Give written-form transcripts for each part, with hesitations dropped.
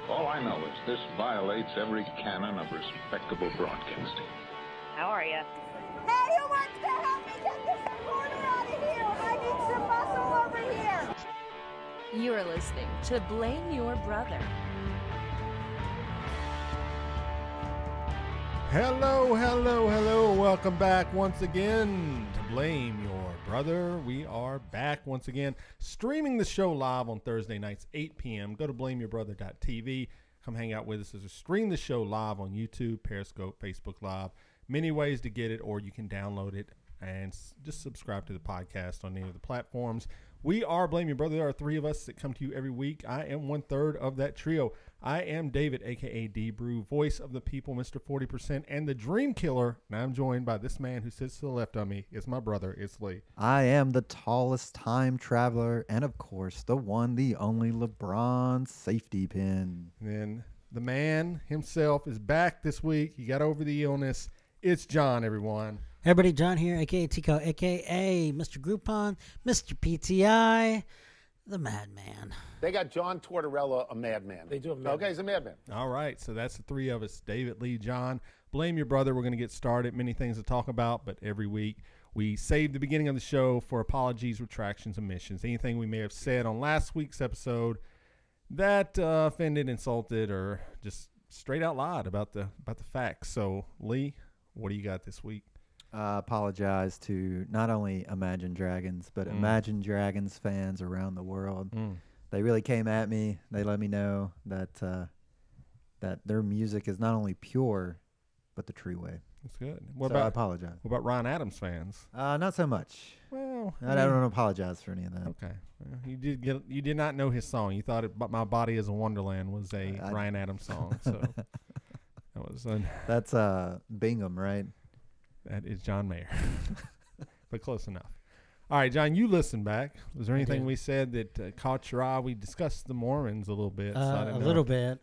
All I know is this violates every canon of respectable broadcasting. How are you? Hey, who wants to help me get this recorder out of here? I need some muscle over here. You are listening to Blame Your Brother. Hello, hello, hello. Welcome back once again to Blame Your Brother. We are back once again, streaming the show live on Thursday nights, 8 p.m. Go to blameyourbother.tv. Come hang out with us as we stream the show live on YouTube, Periscope, Facebook Live. Many ways to get it, or you can download it and just subscribe to the podcast on any of the platforms. We are Blame Your Brother. There are three of us that come to you every week. I am one third of that trio. I am David, a.k.a. D-Brew, voice of the people, Mr. 40%, and the Dream Killer. And I'm joined by this man who sits to the left of me. It's my brother. It's Lee. I am the tallest time traveler, and of course, the one, the only LeBron safety pin. And then the man himself is back this week. He got over the illness. It's John, everyone. Hey everybody, John here, a.k.a. Tico, a.k.a. Mr. Groupon, Mr. PTI, the Madman. They got John Tortorella, a madman. They do have a madman. Okay, he's a madman. All right, so that's the three of us, David, Lee, John. Blame Your Brother. We're going to get started. Many things to talk about, but every week we save the beginning of the show for apologies, retractions, omissions. Anything we may have said on last week's episode that offended, insulted, or just straight out lied about the facts. So, Lee, what do you got this week? Apologize to not only Imagine Dragons, but Imagine Dragons fans around the world. They really came at me. They let me know that that their music is not only pure, but the true way. That's good. I apologize. What about Ryan Adams fans? Not so much. Well, I don't apologize for any of that. Okay. Well, you did not know his song. You thought My Body is a Wonderland was a Ryan Adams song. So that was that's Bingham, right? That is John Mayer. But close enough. All right, John, you listened back. Was there anything we said that caught your eye? We discussed the Mormons a little bit. A little bit.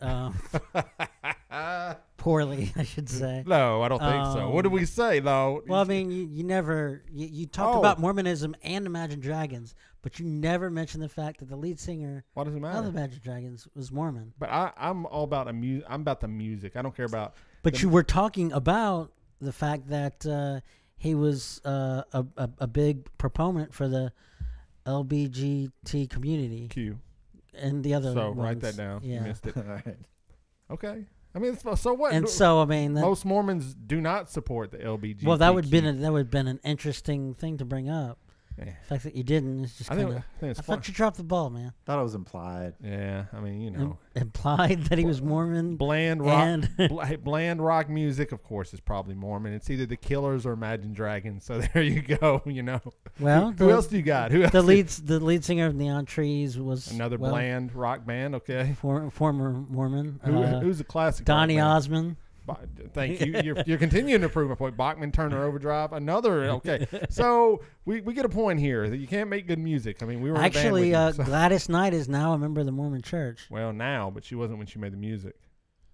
Poorly, I should say. No, I don't think so. What did we say, though? Well, I mean, you talked about Mormonism and Imagine Dragons, but you never mentioned the fact that the lead singer What does it matter? of Imagine Dragons was Mormon. But I'm all about I'm about the music. I don't care about. But you were talking about the fact that he was a big proponent for the LGBT community. Q. And the other So ones. write that down. Yeah. You missed it. All right. Okay. I mean, so what? And so, I mean, most Mormons do not support the LGBT. Well, that would have been an interesting thing to bring up. The fact that you didn't is just kind of. I thought you dropped the ball, man. Thought it was implied. Yeah, I mean, you know, implied that he was Mormon. Bland rock, bland rock music, of course, is probably Mormon. It's either the Killers or Imagine Dragons. So there you go. You know. Well, who else do you got? Who else? The lead singer of Neon Trees was another bland rock band. Okay. Former Mormon. Who's a classic? Donny Osmond. Thank you. You're continuing to prove my point. Bachman Turner Overdrive. Another. Okay. So we get a point here that you can't make good music. I mean, we were actually in a band with you, Gladys Knight is now a member of the Mormon Church. Well, now, but she wasn't when she made the music.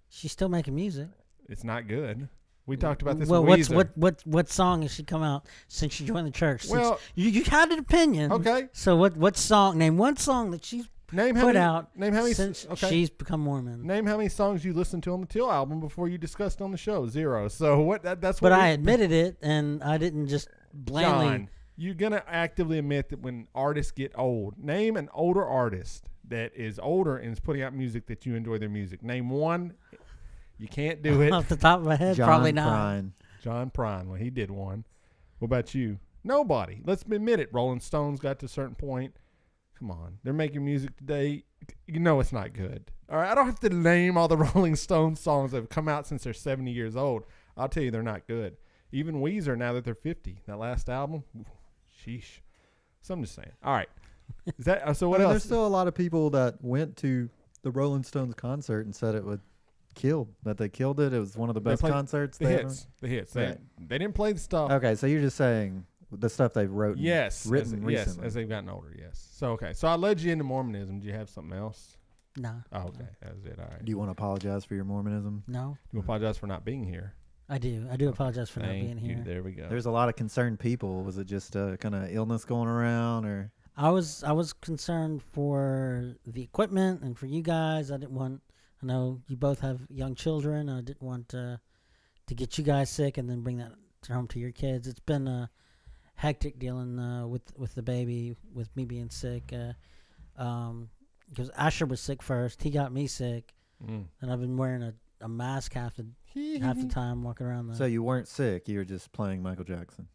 She's still making music. It's not good. We talked about this. Well, with what song has she come out since she joined the church? Well, you had an opinion. Okay. So what song? Name one song that she's Name how many since she's become Mormon. Name how many songs you listened to on the Till album before you discussed on the show. 0. So what? That's what. But I admitted it, and I didn't just blandly. John, you're gonna actively admit that when artists get old, name an older artist that is older and is putting out music that you enjoy their music. Name one. You can't do it off the top of my head. Probably not. John Prine. Well, he did one. What about you? Nobody. Let's admit it. Rolling Stones got to a certain point. Come on. They're making music today. You know it's not good. All right. I don't have to name all the Rolling Stones songs that have come out since they're 70 years old. I'll tell you they're not good. Even Weezer, now that they're 50. That last album, sheesh. So I'm just saying. All right. Is that so? What else? There's still a lot of people that went to the Rolling Stones concert and said it would killed. That they killed it. It was one of the best concerts. The hits. Right. They didn't play the stuff. Okay, so you're just saying the stuff they've written. Written recently. Yes, as they've gotten older. Yes. So okay. So I led you into Mormonism. Do you have something else? No. Oh, okay. That was it. All right. Do you want to apologize for your Mormonism? No. You apologize for not being here. I do. I do apologize for not being here. There we go. There's a lot of concerned people. Was it just a kind of illness going around, or? I was concerned for the equipment and for you guys. I didn't want I know you both have young children. I didn't want to get you guys sick and then bring that home to your kids. It's been hectic dealing with the baby, with me being sick. Because Asher was sick first. He got me sick. And I've been wearing a mask half the time walking around. So you weren't sick. You were just playing Michael Jackson.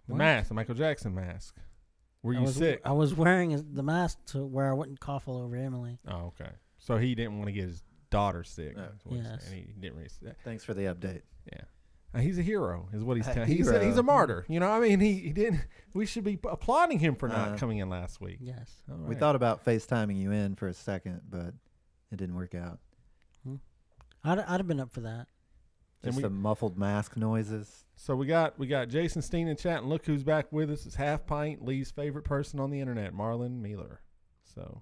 The mask, the Michael Jackson mask. Were you sick? I was wearing the mask to where I wouldn't cough all over Emily. Oh, okay. So he didn't want to get his daughter sick. Yes. And he didn't really say that. Thanks for the update. Yeah. He's a hero, is what he's telling. He's a martyr. You know, I mean, he didn't. We should be applauding him for not coming in last week. Yes. All We right. thought about FaceTiming you in for a second, but it didn't work out. I'd have been up for that. Just the muffled mask noises. So we got Jason Steen in chat, and look who's back with us. It's Half Pint, Lee's favorite person on the internet, Marlon Mealer. So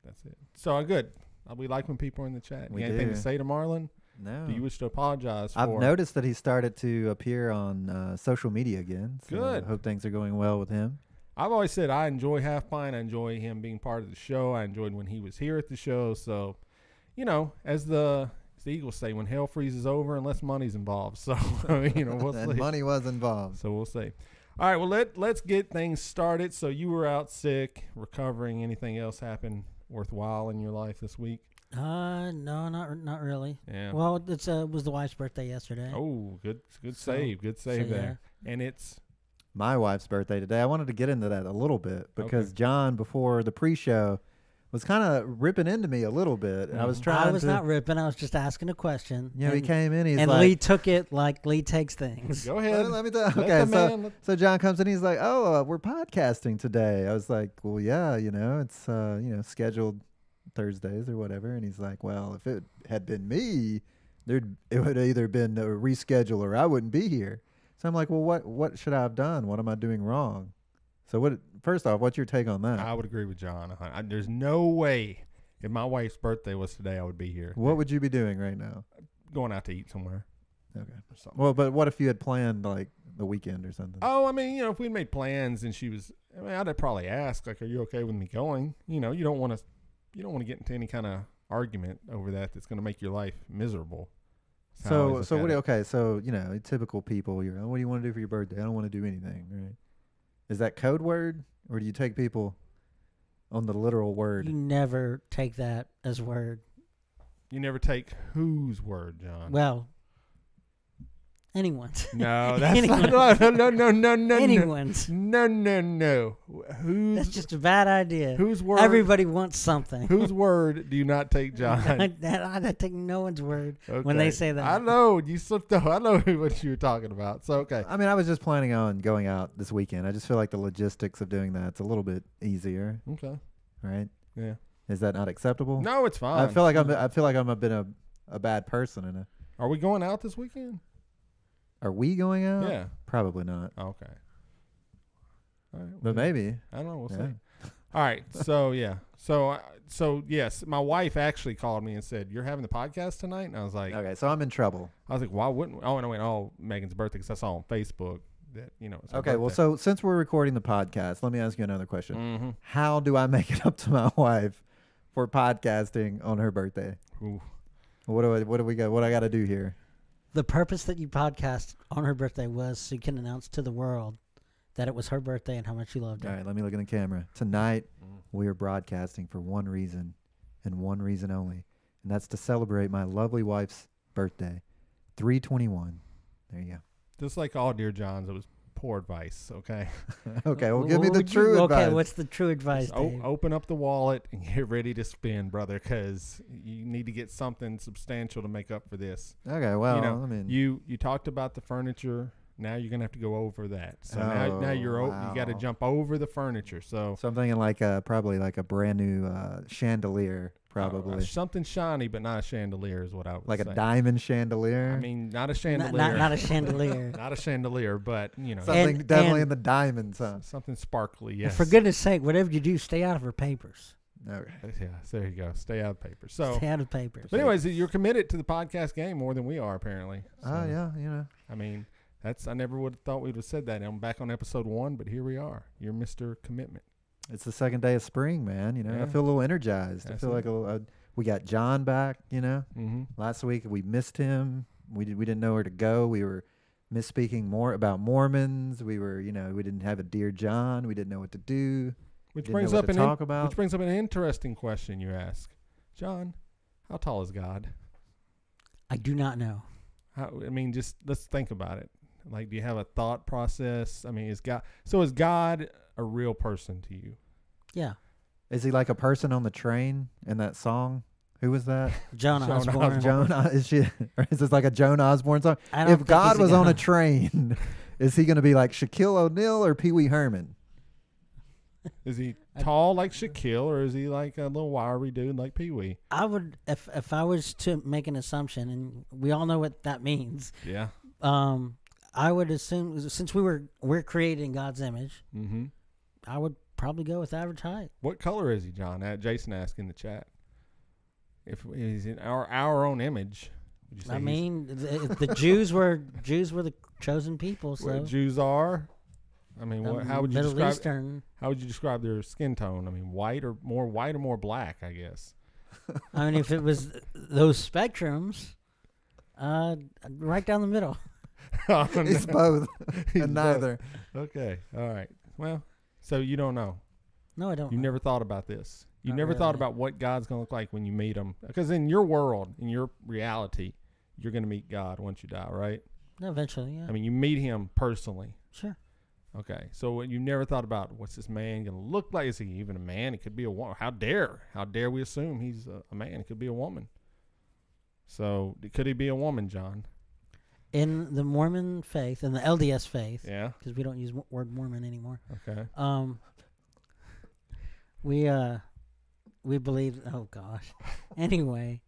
that's it. So good. We like when people are in the chat. We You got anything to do. say to Marlon? No. Do you wish to apologize for? I've noticed that he started to appear on social media again. So Good. I hope things are going well with him. I've always said I enjoy Half Pint. I enjoy him being part of the show. I enjoyed when he was here at the show. So, as the Eagles say, when hell freezes over, unless money's involved. So, we'll see. And money was involved. So we'll see. All right, well, let's get things started. So you were out sick, recovering. Anything else happened worthwhile in your life this week? No, not really. Yeah. Well, it was the wife's birthday yesterday. Oh, good So- save. Good save so, there. And it's My wife's birthday today. I wanted to get into that a little bit because Okay. John, before the pre-show, was kind of ripping into me a little bit. And I was trying I was to. not ripping. I was just asking a question. You know, he and, came in. He's and like, Lee took it like Lee takes things. go ahead. Let me tell. Let Okay, the man- so John comes in. He's like, "Oh, we're podcasting today." I was like, "Well, yeah, it's scheduled Thursdays or whatever." And he's like, "Well, if it had been me, it would either been a reschedule or I wouldn't be here." So I'm like, "Well, what should I have done? What am I doing wrong?" So first off, what's your take on that? I would agree with John. There's no way if my wife's birthday was today, I would be here. What would you be doing right now? Going out to eat somewhere. Okay. Or something. Well, but what if you had planned like the weekend or something? Oh, I mean, if we made plans and she was, I'd probably ask, like, are you okay with me going? You don't want to get into any kind of argument over that's going to make your life miserable. That's how I always look at it. So typical people, what do you want to do for your birthday? I don't want to do anything, right? Is that code word, or do you take people on the literal word? You never take that as word. You never take whose word, John? Well, anyone's. No, that's Anyone. not. No. Anyone's. No. That's just a bad idea. Whose word? Everybody wants something. Whose word do you not take, John? I take no one's word when they Okay. say that. I know you slipped up. I know what you were talking about. So okay. I mean, I was just planning on going out this weekend. I just feel like the logistics of doing that's a little bit easier, Okay. right? Yeah. Is that not acceptable? No, it's fine. I feel like I'm a bad person. Are we going out this weekend? Are we going out? Yeah. Probably not. Okay. All right. But maybe. I don't know. We'll Yeah. see. All right. So yeah. So yes, my wife actually called me and said, "You're having the podcast tonight," and I was like, Okay, so I'm in trouble. "Why wouldn't?" Oh, no, wait. Oh, Megan's birthday, because I saw on Facebook that it's her Okay, well, birthday. so since we're recording the podcast, let me ask you another question. Mm-hmm. How do I make it up to my wife for podcasting on her birthday? Ooh. What do we got? What I got to do here? The purpose that you podcast on her birthday was so you can announce to the world that it was her birthday and how much you loved All her. right, let me look in the camera. Tonight, we are broadcasting for one reason and one reason only, and that's to celebrate my lovely wife's birthday, 3/21. There you Just like all Dear Johns, it was poor advice. Okay. go. Okay, well, give me What the would you- true advice. Okay, what's the true advice, Just Dave? open up the wallet and get ready to spend, brother, because you need to get something substantial to make up for this. Okay, well, I mean, you talked about the furniture. Now you're gonna have to go over that. So now you're wow. you got to jump over the furniture. So so I'm thinking like probably like a brand new chandelier, probably something shiny, but not a chandelier is what I would like say. a diamond chandelier. I mean, not a chandelier. Not a chandelier. Not a chandelier, but something And- definitely and- in the diamonds, huh? something sparkly. And Yes. for goodness sake, whatever you do, stay out of her papers. Okay. Yeah. There you go. Stay out of paper. So, Stay out of papers. but anyways, you're committed to the podcast game more than we are, apparently. Oh So, yeah, I mean, I never would have thought we would have said that. I'm back on episode 1, but here we are. You're Mr. Commitment. it's the second day of spring, man. I Yeah. feel a little energized. That's I feel it. like We got John back, Mm-hmm. Last week we missed him. We didn't know where to go. We were misspeaking more about Mormons. We were, we didn't have a Dear John. We didn't know what to do. Which Didn't brings know up what to talk about. which brings up an interesting question you ask, John. How tall is God? I do not know. Just let's think about it. Like, do you have a thought process? I mean, is God a real person to you? Yeah. Is he like a person on the train in that song? Who was that? Joan Osborne. Joan, is this like a Joan Osborne song? I don't If think God he's was on a God. train, is he going to be like Shaquille O'Neal or Pee Wee Herman? Is he tall like Shaquille, or is he like a little wiry dude like Pee Wee? I would, if I was to make an assumption, and we all know what that means. Yeah. I would assume, since we're created in God's image, Mm-hmm. I would probably go with average height. What color is he, John? Jason asked in the chat. If he's in our own image, would you say I mean, the Jews were the chosen people, so what Jews are? I mean, how would you Middle describe? Eastern. How would you describe their skin tone? I mean, white or more black? I guess. I mean, if it was those spectrums, right down the middle. Oh, no. It's both He's and neither. Okay. All right. Well, so you don't know. No, I don't. You know. never thought about this. You Not never thought really. about what God's going to look like when you meet him. Because in your world, in your reality, you're going to meet God once you die, right? No, eventually, yeah. I mean, you meet him personally. Sure. Okay. So you never thought about what's this man going to look like? Is he even a man? It could be a woman. How dare we assume he's a man? It could be a woman. So could he be a woman, John? In the Mormon faith, in the LDS faith, Yeah. because we don't use word Mormon anymore. Okay. We believe. Oh gosh. Anyway,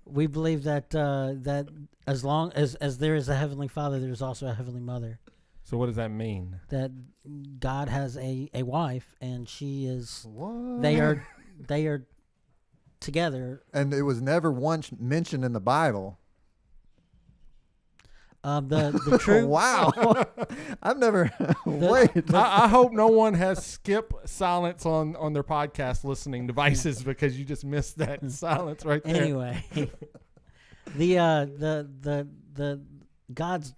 we believe that that as long as there is a heavenly Father, there is also a heavenly Mother. So what does that mean? That God has a wife, and she is. What? They are together. And it was never once mentioned in the Bible. The true. Wow. I've never. Wait. I hope no one has skip silence on their podcast listening devices because you just missed that silence right there. Anyway, the God's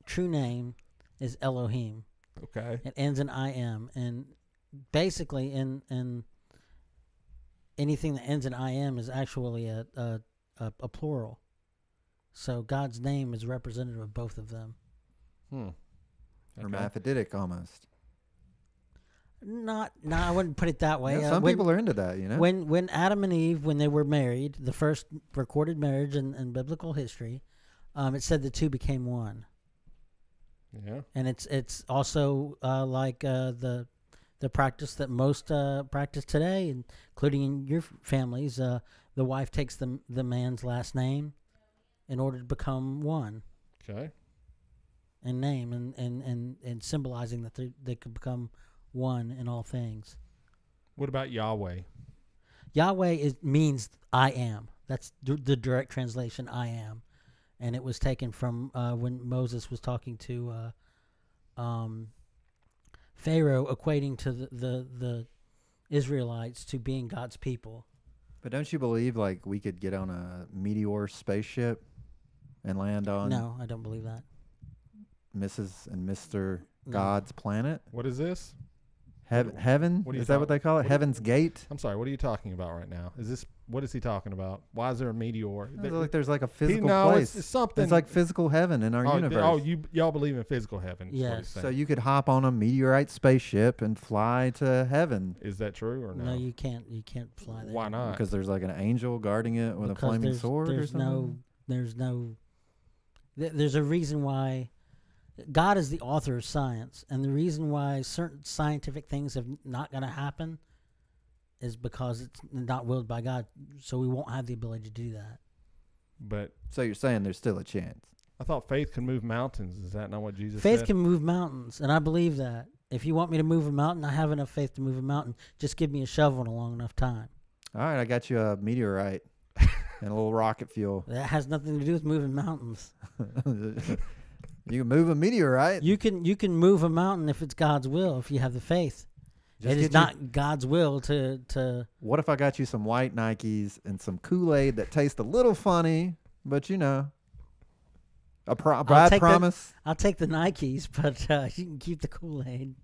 true name is Elohim. Okay. It ends in I-am, and basically in anything that ends in I-am is actually a plural. So God's name is representative of both of them. Okay. Hermaphroditic almost. No, I wouldn't put it that way. Yeah, some people are into that, When Adam and Eve, when they were married, the first recorded marriage in biblical history, it said the two became one. Yeah. And it's also like the practice that most practice today, including in your families. The wife takes the man's last name in order to become one. Okay. In name and symbolizing that they could become one in all things. What about Yahweh? Yahweh means I am. That's the direct translation, I am. And it was taken from when Moses was talking to Pharaoh, equating to the Israelites to being God's people. But don't you believe like we could get on a meteor spaceship and land on No, I don't believe that. Mrs. and Mr. No. God's planet? What is this? Heaven? What are you Is that what they call it? Heaven's Gate? I'm sorry. What are you talking about right now? What is he talking about? Why is there a meteor? There's like a physical no, place. it's something. It's like physical heaven in our universe. Y'all believe in physical heaven? is what Yes. he's saying. So you could hop on a meteorite spaceship and fly to heaven Is that true or no? No, you can't fly there. Why not? because there's like an angel guarding it with Because a flaming sword or there's something. There's a reason why God is the author of science, and the reason why certain scientific things have not going to happen is because it's not willed by God, so we won't have the ability to do that. But So you're saying there's still a chance. I thought faith can move mountains. Is that not what Jesus Faith said? can move mountains, and I believe that. If you want me to move a mountain, I have enough faith to move a mountain. Just give me a shovel and a long enough time. All right, I got you a meteorite and a little rocket fuel. That has nothing to do with moving mountains. You can move a meteorite. You can move a mountain if it's God's will, if you have the faith. It is not God's will to. What if I got you some white Nikes and some Kool-Aid that taste a little funny, but you know, Brad promise? I'll take the Nikes, but you can keep the Kool-Aid.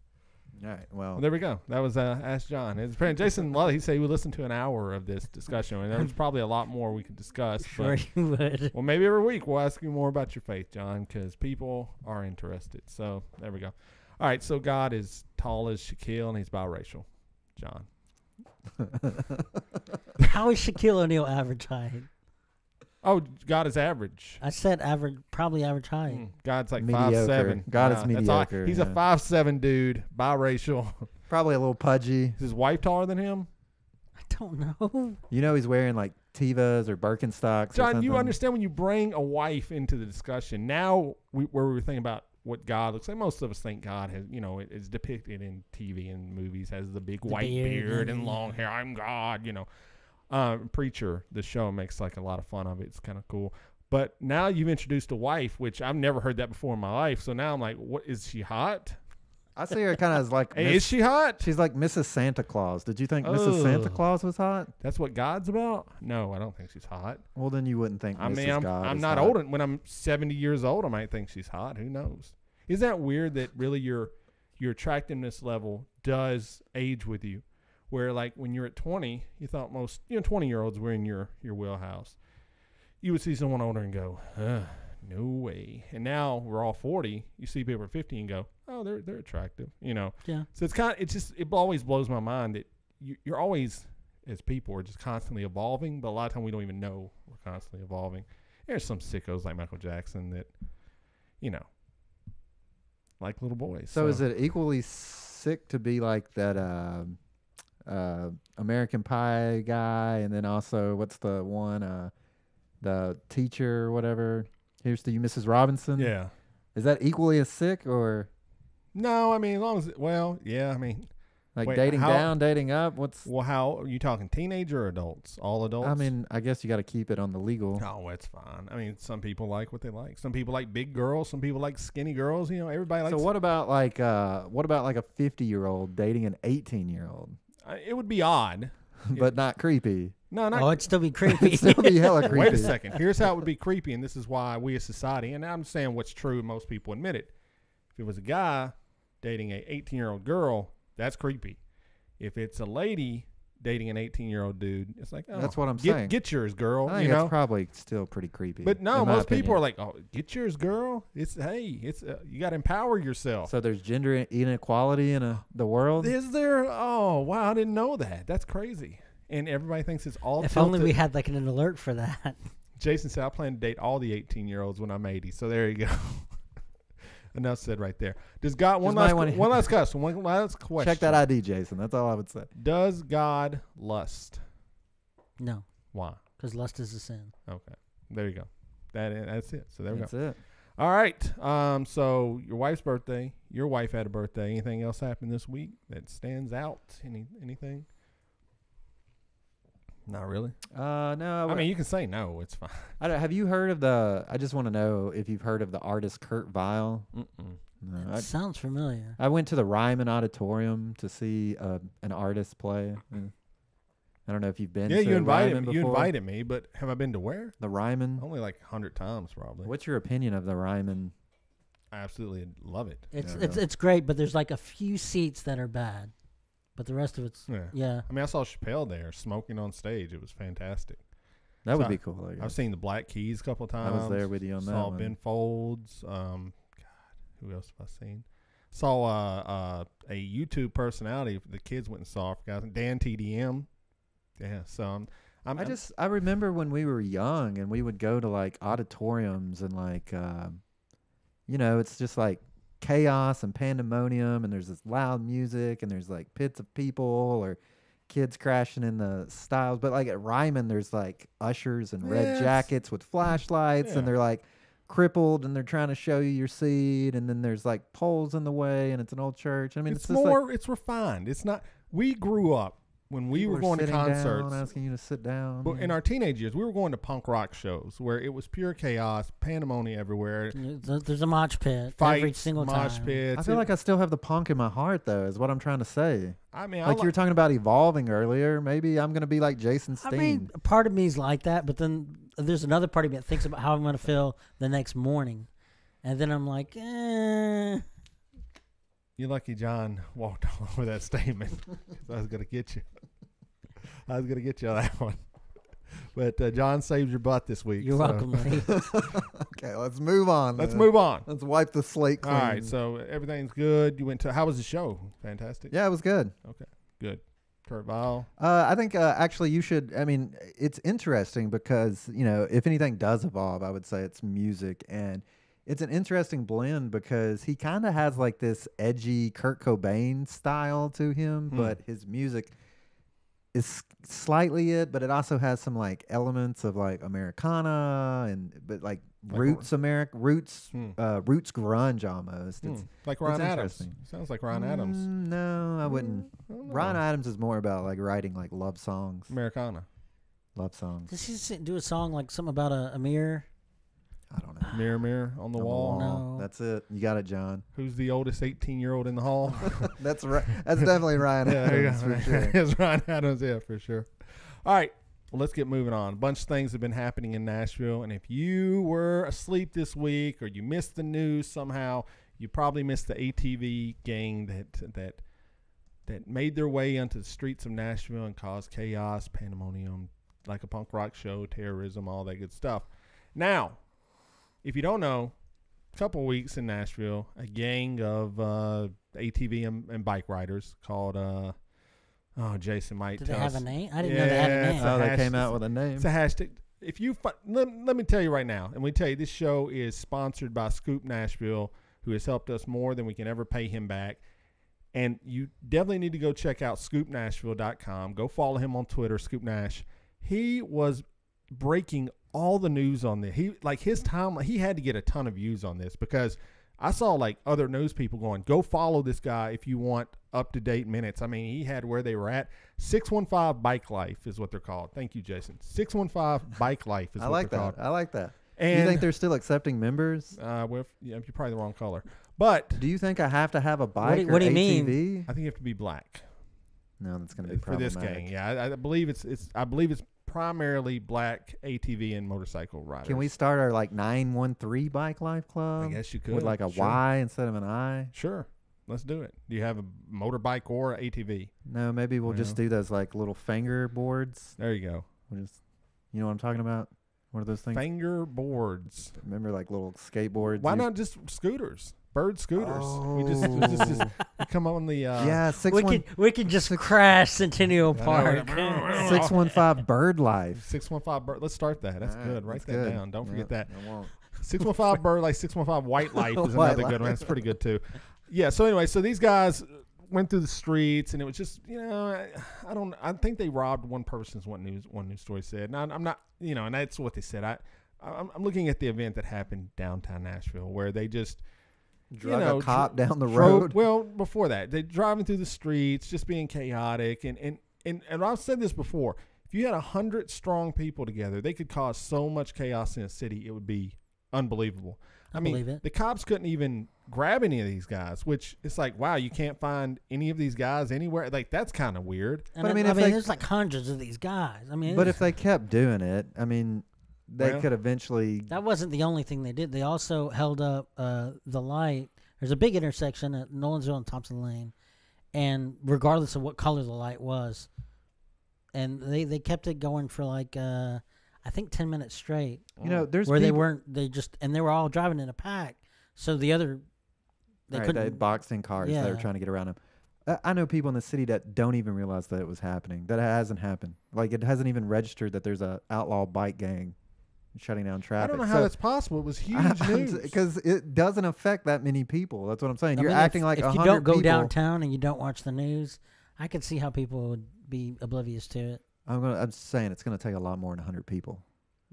All right, well, There we go. That was Ask John. His friend Jason, he said he would listen to an hour of this discussion, and there's probably a lot more we could discuss. Sure, you would. Well, maybe every week we'll ask you more about your faith, John, because people are interested. So there we go. All right, so God is tall as Shaquille, and he's biracial. John. How is Shaquille O'Neal average height? Oh, God is average. I said average, probably average height. God's like mediocre. 5'7". God is That's mediocre. He's a 5'7" dude, biracial. Probably a little pudgy. Is his wife taller than him? I don't know. You know he's wearing like Tevas or Birkenstocks. John, or you something. understand when you bring a wife into the discussion. Now, where we were thinking about what God looks like, most of us think God has, is depicted in TV and movies as the big white beard and long hair. I'm God, Preacher, the show, makes like a lot of fun of it. It's kind of cool. But now you've introduced a wife, which I've never heard that before in my life. So now I'm like, what, is she hot? I see her kind of as like. Hey, is she hot? She's like Mrs. Santa Claus. Did you think Mrs. Santa Claus was hot? That's what God's about? No, I don't think she's hot. Well, then you wouldn't think. I'm God is not hot. old. When I'm 70 years old, I might think she's hot. Who knows? Isn't that weird that really your attractiveness level does age with you? Where like when you're at 20, you thought most 20-year-olds were in your wheelhouse. You would see someone older and go, no way. And now we're all 40. You see people at 50 and go, oh, they're attractive. Yeah. So it always blows my mind that you're always, as people, are just constantly evolving. But a lot of time we don't even know we're constantly evolving. There's some sickos like Michael Jackson that, like little boys. So is it equally sick to be like that American Pie guy, and then also what's the one, the teacher or whatever? Here's to you, Mrs. Robinson. Yeah. Is that equally as sick or? No, I mean, as long as like wait, dating down, dating up. How are you talking? Teenager or adults? All adults? I mean, I guess you got to keep it on the legal. Oh, it's fine. I mean, some people like what they like. Some people like big girls. Some people like skinny girls. Everybody likes. So what about like a 50-year-old dating an 18-year-old? It would be odd, but not creepy. No, not. Oh, it'd still be creepy. It'd still be hella creepy. Wait a second. Here's how it would be creepy, and this is why we as society, and I'm saying what's true, most people admit it. If it was a guy dating a 18-year-old girl, that's creepy. If it's a lady dating an 18-year-old dude, it's like, oh, that's what I'm saying. Get yours, girl. I think it's probably still pretty creepy. But no, most people are like, oh, get yours, girl. It's you got to empower yourself. So there's gender inequality in the world? Is there? Oh, wow, I didn't know that. That's crazy. And everybody thinks it's all If tilted. only we had like an alert for that. Jason said, I plan to date all the 18-year-olds when I'm 80. So there you go. Enough said right there. Does God, one last question. Check that ID, Jason. That's all I would say. Does God lust? No. Why? Because lust is a sin. Okay. There you go. That's it. So there we go. That's it. All right. So your wife's birthday. Your wife had a birthday. Anything else happened this week that stands out? Anything? Not really. No. I mean, you can say no. It's fine. Have you heard of the? I just want to know if you've heard of the artist Kurt Weill. No, sounds familiar. I went to the Ryman Auditorium to see an artist play. I don't know if you've been. Yeah, to you invited Ryman me. before. You invited me, but have I been to where? The Ryman. Only like 100 times, probably. What's your opinion of the Ryman? I absolutely love it. It's great, but there's like a few seats that are bad. But the rest of it's, yeah. I mean, I saw Chappelle there smoking on stage. It was fantastic. That would be cool. I guess. I've seen the Black Keys a couple of times. I was there with you on that Saw one. Ben Folds. God, who else have I seen? Saw a YouTube personality. The kids went and saw. I forgot. Dan TDM. Yeah, so I remember when we were young and we would go to like auditoriums and like, it's just like chaos and pandemonium, and there's this loud music and there's like pits of people or kids crashing in the styles. But like at Ryman, there's like ushers and red jackets with flashlights, and they're like crippled and they're trying to show you your seat, and then there's like poles in the way, and it's an old church. I mean, it's just more, it's refined. It's not. We grew up when we People were are going to sitting down, concerts, asking you to sit down. but in our teenage years, we were going to punk rock shows where it was pure chaos, pandemonium everywhere, There's a mosh pit fights, every single mosh time. pits. I feel like I still have the punk in my heart, though, is what I'm trying to say. I mean, Like you were talking about evolving earlier. Maybe I'm going to be like Jason Steen. I mean, part of me is like that, but then there's another part of me that thinks about how I'm going to feel the next morning. And then I'm like, You're lucky John walked all over that statement. 'Cause I was going to get you. I was going to get you on that one. But John saved your butt this week. You're welcome, Lee. Okay, let's move on. Let's then. move on. Let's wipe the slate clean. All right, so everything's good. You went to, how was the show? Fantastic? Yeah, it was good. Okay, good. Kurt Vile. I think actually you should. I mean, it's interesting because if anything does evolve, I would say it's music, and it's an interesting blend because he kind of has like this edgy Kurt Cobain style to him, but his music is slightly it, but it also has some like elements of like Americana but like roots roots grunge almost. It's like Ryan it's Adams. interesting. Sounds like Ryan Adams. No, I wouldn't. I don't know. Ryan Adams is more about like writing like love songs. Americana. Love songs. Does he do a song like something about a mirror? I don't know. Mirror, mirror on the wall. No. That's it. You got it, John. Who's the oldest 18-year-old in the hall? That's right. That's definitely Ryan Yeah, there you Adams go. for sure. It's Ryan Adams, yeah, for sure. All right, well, let's get moving on. A bunch of things have been happening in Nashville, and if you were asleep this week or you missed the news somehow, you probably missed the ATV gang that made their way onto the streets of Nashville and caused chaos, pandemonium, like a punk rock show, terrorism, all that good stuff. Now, if you don't know, a couple of weeks in Nashville, a gang of ATV and bike riders called, Jason might Did they tell have us. a name? I didn't know they had a Yeah, name. it's Oh, they hash- came out with a name. It's a hashtag. If you let me tell you right now, and we tell you this show is sponsored by Scoop Nashville, who has helped us more than we can ever pay him back. And you definitely need to go check out scoopnashville.com. Go follow him on Twitter, Scoop Nash. He was breaking all the news on this. His time, he had to get a ton of views on this because I saw like other news people going, go follow this guy if you want up-to-date minutes. I mean, he had where they were at. 615 Bike Life is what they're called. Thank you, Jason. 615 Bike Life is I what like they're that. called. I like that. And you think they're still accepting members? you're probably the wrong color. But Do you think I have to have a bike what do or you ATV? mean? I think you have to be black No, that's going to be for this problematic. gang. Yeah, I believe it's primarily black ATV and motorcycle riders. Can we start our like 913 Bike Life Club? I guess you could. With like a Sure. Y instead of an I? Sure. Let's do it. Do you have a motorbike or ATV? No, maybe we'll just do those like little finger boards. There you go. We'll just, you know what I'm talking about? What are those things? Finger boards. Remember like little skateboards? Why not just scooters? Bird scooters. We just we come on the Yeah, We could just crash Centennial Park. 615 Bird Life. 615 bird. Let's start that. That's All right, good. Write that's that good. down. Don't forget Yeah, that. I won't. 615 bird like 615 white life is White another good one. Life. That's pretty good too. Yeah. So anyway, so these guys went through the streets and it was just I think they robbed one person's one news story said. Now I'm not and that's what they said. I'm looking at the event that happened downtown Nashville where they just Drug a cop down the drove- road. Well, before that, they driving through the streets, just being chaotic, and I've said this before. If you had 100 strong people together, they could cause so much chaos in a city, it would be unbelievable. I mean, believe it. the cops couldn't even grab any of these guys, which it's like, wow, you can't find any of these guys anywhere. Like that's kind of weird. And But I I mean, mean, if they- there's like hundreds of these guys. I mean, But if they kept doing it, I mean, they Well- could eventually. that wasn't the only thing they did. They also held up the light. There's a big intersection at Nolensville and Thompson Lane, and regardless of what color the light was, and they kept it going for like I think 10 minutes straight. There's where people, they were all driving in a pack. So the other they right, couldn't. they boxed in cars. They were Yeah. trying to get around them. I know people in the city that don't even realize that it was happening. That it hasn't happened. Like it hasn't even registered that there's a outlaw bike gang shutting down I traffic. don't know how that's possible. It was huge news. Because it doesn't affect that many people. That's what I'm saying. I You're mean, acting like if 100 you don't go people. downtown and you don't watch the news, I could see how people would be oblivious to it. I'm saying it's going to take a lot more than 100 people.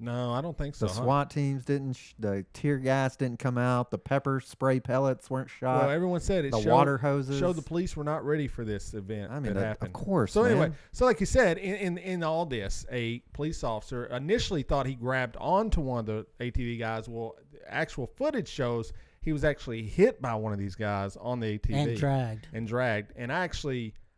No, I don't think so. The SWAT teams didn't. The tear gas didn't come out. The pepper spray pellets weren't shot. Well, everyone said it. The water hoses showed the police were not ready for this event. I mean, that happened. of course. So anyway, man. so like you said, in all this, a police officer initially thought he grabbed onto one of the ATV guys. Well, actual footage shows he was actually hit by one of these guys on the ATV and dragged. And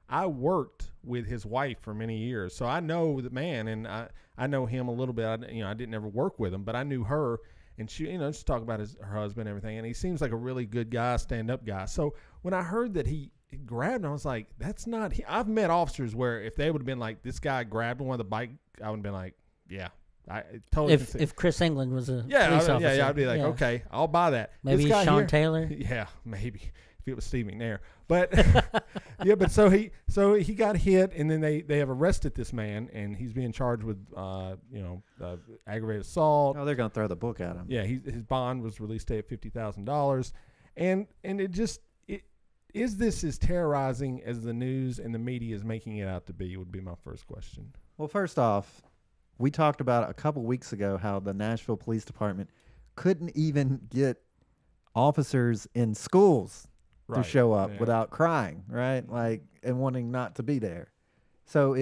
I worked with his wife for many years, so I know the man, and I know him a little bit. I didn't ever work with him, but I knew her, and she, just talk about her husband and everything, and he seems like a really good guy, stand-up guy. So when I heard that he grabbed him, I was like, that's not. I've met officers where if they would have been like, this guy grabbed one of the bike, I would have been like, yeah. I totally if Chris England was a police officer. Yeah, I'd be like, okay, I'll buy that. Maybe this guy Sean here, Taylor. Yeah, maybe if it was Steve McNair. But yeah, but so he got hit, and then they have arrested this man, and he's being charged with aggravated assault. Oh, they're gonna throw the book at him. Yeah, his bond was released today at $50,000, and is this as terrorizing as the news and the media is making it out to be? Would be my first question. Well, first off, we talked about a couple weeks ago how the Nashville Police Department couldn't even get officers in schools to show up without crying, right? Like, and wanting not to be there. So,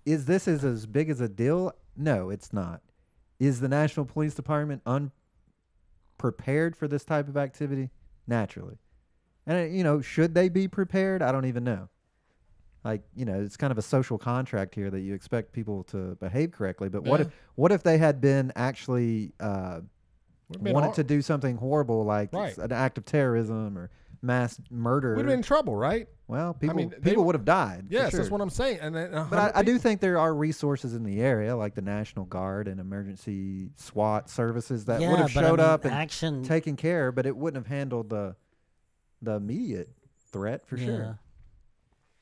is this as big as a deal? No, it's not. Is the Nashville Police Department unprepared for this type of activity? Naturally. And, should they be prepared? I don't even know. Like, it's kind of a social contract here that you expect people to behave correctly. But what if they had been actually wanted to do something horrible, like an act of terrorism or mass murder? We'd have been in trouble, right? Well, people would have died. Yes, sure. that's what I'm saying. But I do think there are resources in the area, like the National Guard and emergency SWAT services that would have showed up and taken care, but it wouldn't have handled the immediate threat for sure.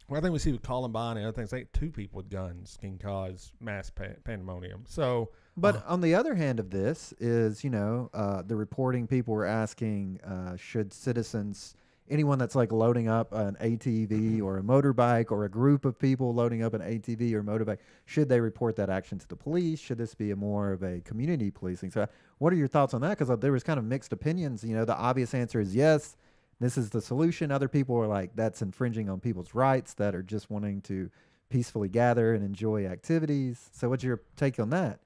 Well, I think we see with Columbine and other things, like 2 people with guns can cause mass pandemonium. So, but on the other hand of this is, the reporting people were asking, should citizens, anyone that's like loading up an ATV or a motorbike, or a group of people loading up an ATV or motorbike, should they report that action to the police? Should this be more of a community policing? So what are your thoughts on that? Because there was kind of mixed opinions. The obvious answer is yes. This is the solution. Other people are like, that's infringing on people's rights that are just wanting to peacefully gather and enjoy activities. So what's your take on that?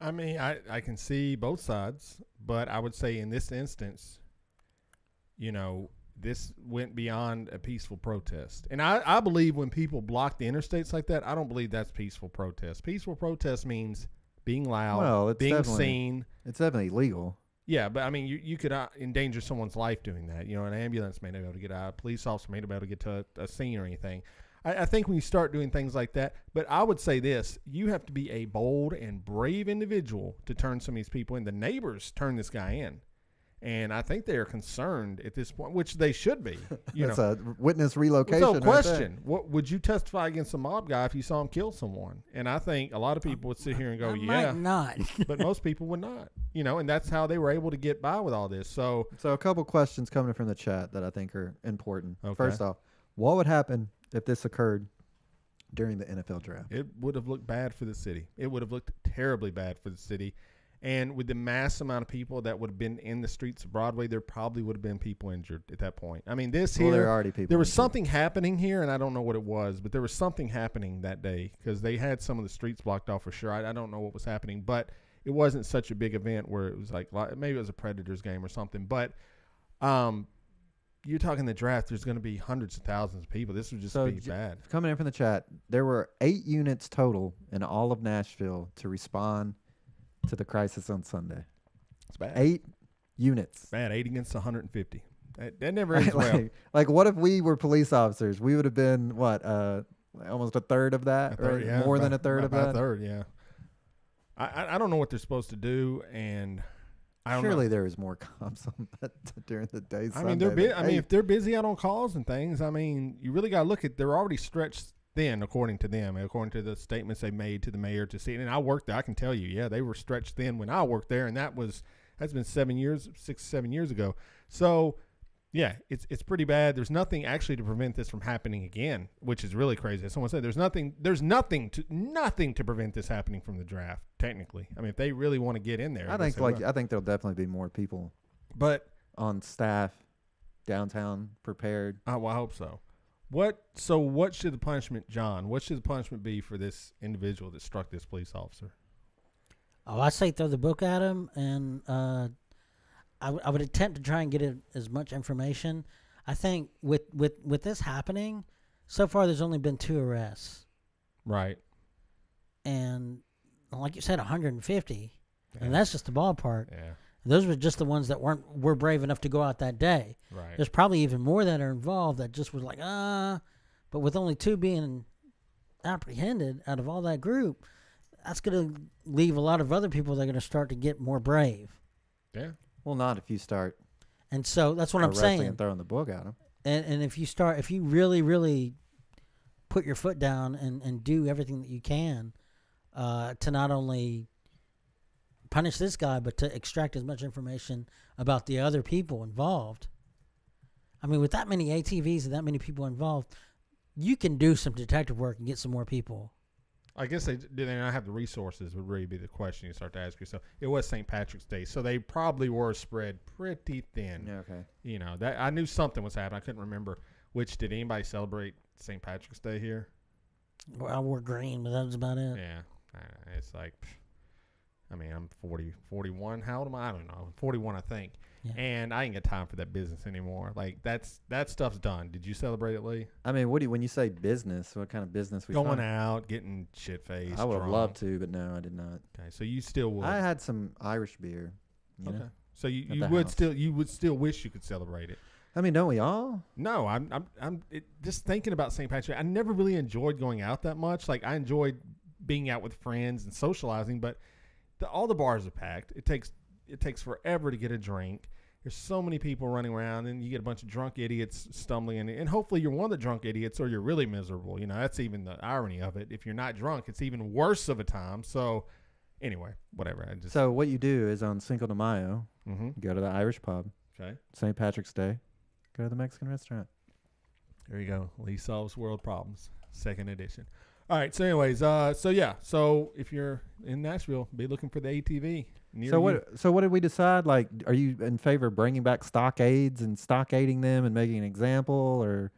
I mean, I can see both sides, but I would say in this instance, this went beyond a peaceful protest. And I believe when people block the interstates like that, I don't believe that's peaceful protest. Peaceful protest means being loud, being seen. It's definitely legal. Yeah, but I mean, you could endanger someone's life doing that. An ambulance may not be able to get out, a police officer may not be able to get to a scene or anything. I think when you start doing things like that, but I would say this, you have to be a bold and brave individual to turn some of these people in. The neighbors turned this guy in. And I think they are concerned at this point, which they should be. That's a witness relocation. So question, what would you testify against a mob guy if you saw him kill someone? And I think a lot of people would sit here and go, might not. But most people would not. And that's how they were able to get by with all this. So a couple questions coming from the chat that I think are important. Okay. First off, what would happen if this occurred during the NFL draft? It would have looked bad for the city. It would have looked terribly bad for the city. And with the mass amount of people that would have been in the streets of Broadway, there probably would have been people injured at that point. I mean, there are already people there was injured. Something happening here, and I don't know what it was, but there was something happening that day because they had some of the streets blocked off for sure. I don't know what was happening, but it wasn't such a big event where it was like maybe it was a Predators game or something. But you're talking the draft, there's going to be hundreds of thousands of people. This would just be bad. Coming in from the chat, there were 8 units total in all of Nashville to respond to the crisis on Sunday. It's bad. 8 units. Bad. 8 against 150. That never ends well. Like, what if we were police officers? We would have been, almost a third of that? Third, yeah, more than a third of that? A third, yeah. I don't know what they're supposed to do, and I don't know. Surely there is more cops on that during the day. I mean, if they're busy out on calls and things, I mean, you really got to look at, they're already stretched thin, according to them, according to the statements they made to the mayor to see it. And I worked there. I can tell you, they were stretched thin when I worked there, and that's been 6, 7 years ago. So Yeah, it's pretty bad. There's nothing actually to prevent this from happening again, which is really crazy. As someone said, there's nothing to prevent this happening from the draft. Technically, I mean, if they really want to get in there, I think there'll definitely be more people, but on staff downtown prepared. Well, I hope so. What should the punishment, John? What should the punishment be for this individual that struck this police officer? Oh, I say throw the book at him, and I would attempt to try and get as much information. I think with this happening, so far there's only been 2 arrests. Right. And like you said, 150, and that's just the ballpark. Yeah. Those were just the ones that were brave enough to go out that day. Right. There's probably even more that are involved that just was like, but with only 2 being apprehended out of all that group, that's going to leave a lot of other people that are going to start to get more brave. Yeah. Well, not if you start. And so that's what I'm saying. And throwing the book at them. And if you really, really put your foot down and do everything that you can to not only punish this guy, but to extract as much information about the other people involved. I mean, with that many ATVs and that many people involved, you can do some detective work and get some more people. I guess do they not have the resources would really be the question you start to ask yourself. It was St. Patrick's Day, so they probably were spread pretty thin. Yeah, okay. You know, that I knew something was happening. I couldn't remember which. Did anybody celebrate St. Patrick's Day here? Well, I wore green, but that was about it. Yeah. It's like, I mean, I'm 41. How old am I? I don't know. I'm 41, I think. Yeah. And I ain't got time for that business anymore. Like, that stuff's done. Did you celebrate it, Lee? I mean, when you say business, what kind of business we Going out, getting shit-faced, I would have drunk. loved to, but no, I did not. Okay, so you still would. I had some Irish beer. You know? So you At the would house. still wish you could celebrate it. I mean, don't we all? No, I'm just thinking about St. Patrick's. I never really enjoyed going out that much. Like, I enjoyed being out with friends and socializing, but all the bars are packed. It takes forever to get a drink. There's so many people running around, and you get a bunch of drunk idiots stumbling in. And hopefully you're one of the drunk idiots, or you're really miserable. You know, that's even the irony of it. If you're not drunk, it's even worse of a time. So, anyway, whatever. So what you do is on Cinco de Mayo, Mhm. go to the Irish pub. Okay. St. Patrick's Day, go to the Mexican restaurant. There you go. Lee Solves World Problems, 2nd edition. All right. So, anyways, so if you're in Nashville, be looking for the ATV. So what did we decide? Like, are you in favor of bringing back stockades and stockading them and making an example, or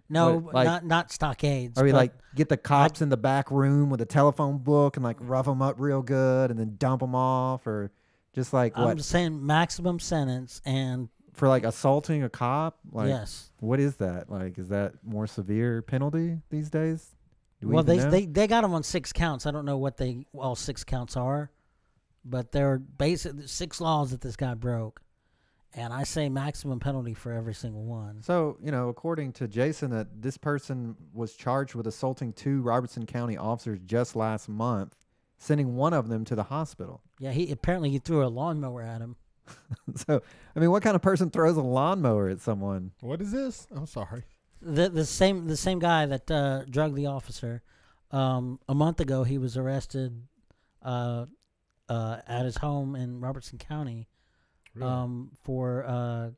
No, what, like, not stockades. are we but like get the cops in the back room with a telephone book and like rough them up real good and then dump them off, or just like I'm what just saying maximum sentence and for like assaulting a cop? Like, yes. what is that? Like, is that more severe penalty these days? Do we Well, even know? they got him on 6 counts. I don't know what all 6 counts are, but there are basic 6 laws that this guy broke, and I say maximum penalty for every single one. So, according to Jason, that this person was charged with assaulting 2 Robertson County officers just last month, sending one of them to the hospital. Yeah, he threw a lawnmower at him. So, I mean, what kind of person throws a lawnmower at someone? What is this? I'm sorry. The same guy that drugged the officer. A month ago, he was arrested at his home in Robertson County. Really? For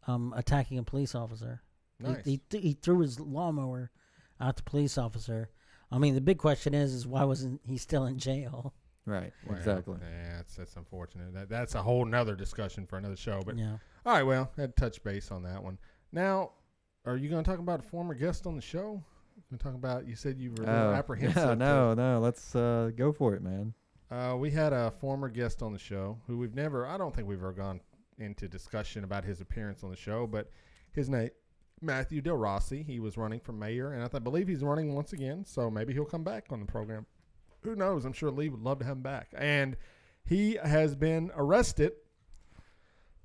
attacking a police officer. Nice. He threw his lawnmower at the police officer. I mean, the big question is why wasn't he still in jail? Right, Well, exactly. Yeah, that's unfortunate. That's a whole nother discussion for another show. But Yeah. all right, well, I had to touch base on that one. Now, are you going to talk about a former guest on the show? Going to talk about? You said you were a little apprehensive. Yeah, no. Let's go for it, man. We had a former guest on the show who I don't think we've ever gone into discussion about his appearance on the show, but his name, Matthew Delrossi. He was running for mayor, and I believe he's running once again, so maybe he'll come back on the program. Who knows? I'm sure Lee would love to have him back. And he has been arrested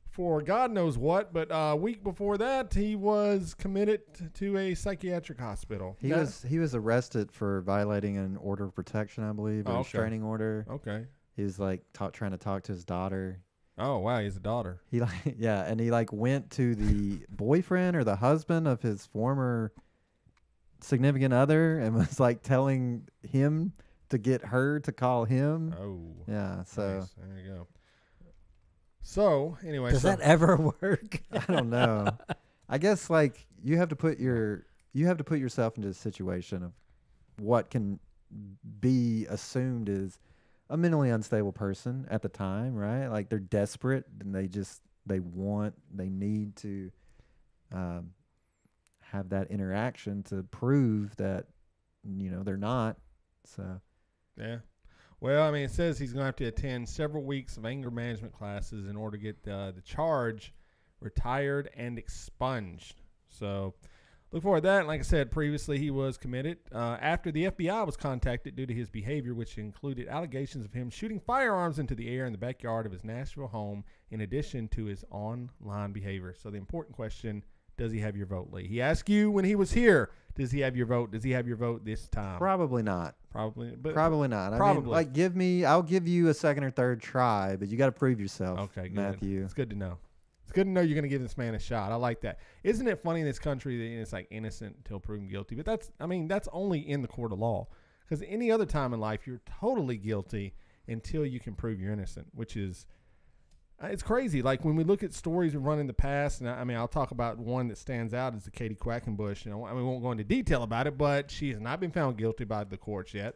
for God knows what, but a week before that, he was committed to a psychiatric hospital. He was arrested for violating an order of protection, I believe, a restraining order. Okay. He was like trying to talk to his daughter. Oh wow, he has a daughter. He and he went to the boyfriend or the husband of his former significant other and was like telling him to get her to call him. Oh. Yeah, so nice. There you go. So anyway, Does that ever work? I don't know. I guess like you have to put yourself into a situation of what can be assumed is a mentally unstable person at the time, right? Like they're desperate and they need to have that interaction to prove that they're not. So yeah. Well, I mean, it says he's going to have to attend several weeks of anger management classes in order to get the charge retired and expunged. So look forward to that. Like I said previously, he was committed after the FBI was contacted due to his behavior, which included allegations of him shooting firearms into the air in the backyard of his Nashville home, in addition to his online behavior. So the important question, does he have your vote, Lee? He asked you when he was here, does he have your vote? Does he have your vote this time? Probably not. Probably not. Probably. I mean, I'll give you a second or third try, but you got to prove yourself. Okay, good. Matthew. It's good to know. It's good to know you're going to give this man a shot. I like that. Isn't it funny in this country that it's like innocent until proven guilty? But that's only in the court of law. Because any other time in life, you're totally guilty until you can prove you're innocent, which is, it's crazy. Like when we look at stories we run in the past, and I'll talk about one that stands out is the Katie Quackenbush. We won't go into detail about it, but she has not been found guilty by the courts yet.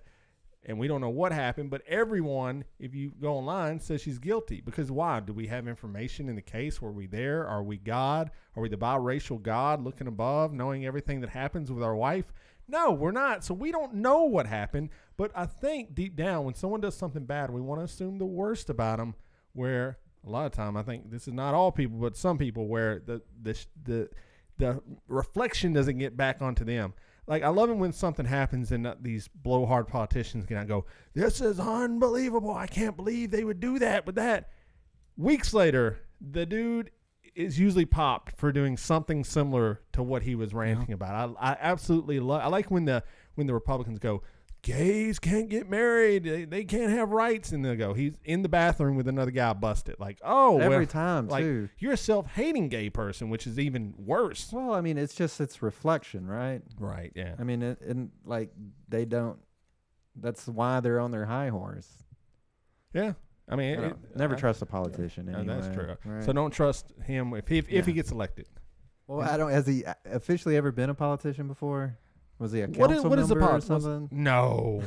And we don't know what happened, but everyone, if you go online, says she's guilty. Because why? Do we have information in the case? Were we there? Are we God? Are we the biracial God looking above, knowing everything that happens with our wife? No, we're not. So we don't know what happened. But I think deep down, when someone does something bad, we want to assume the worst about them, where a lot of time, I think this is not all people, but some people, where the reflection doesn't get back onto them. Like, I love it when something happens and these blowhard politicians can go, this is unbelievable. I can't believe they would do that with that. Weeks later, the dude is usually popped for doing something similar to what he was ranting about. I absolutely love. I like when the Republicans go, gays can't get married. They can't have rights. And they'll go, he's in the bathroom with another guy busted. Like, every time, like, too. You're a self-hating gay person, which is even worse. Well, I mean, it's reflection, right? Right, yeah. I mean, they don't, that's why they're on their high horse. Yeah. I mean, never trust a politician anyway. That's true. Right? So don't trust him if he gets elected. Well, has he officially ever been a politician before? Was he a council member or something? No.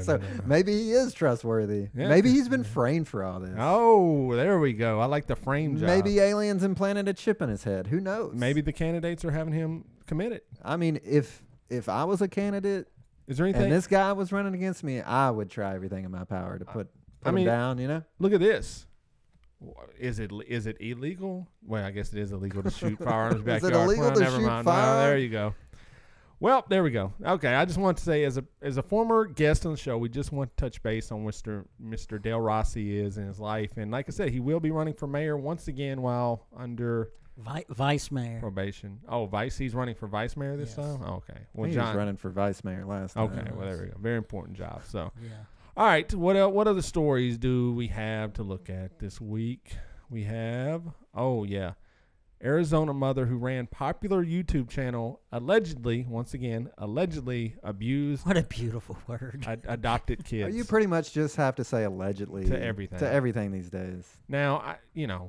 So maybe he is trustworthy. Yeah. Maybe he's been framed for all this. Oh, there we go. I like the frame job. Maybe aliens implanted a chip in his head. Who knows? Maybe the candidates are having him committed. I mean, if I was a candidate, is there anything? And this guy was running against me, I would try everything in my power to put him down. Look at this. Is it illegal? Well, I guess it is illegal to shoot firearms back. Is it illegal to shoot firearms? No, there you go. Well, there we go. Okay, I just want to say, as a former guest on the show, we just want to touch base on Mr. Delrossi is in his life, and like I said, he will be running for mayor once again while under vice mayor probation. Oh, vice. He's running for vice mayor this time. Okay. Well, he was running for vice mayor last time. Okay. Well, there we go. Very important job. So, yeah. All right. What other stories do we have to look at this week? We have. Oh yeah. Arizona mother who ran popular YouTube channel allegedly abused. What a beautiful word. Adopted kids. You pretty much just have to say allegedly to everything these days. Now,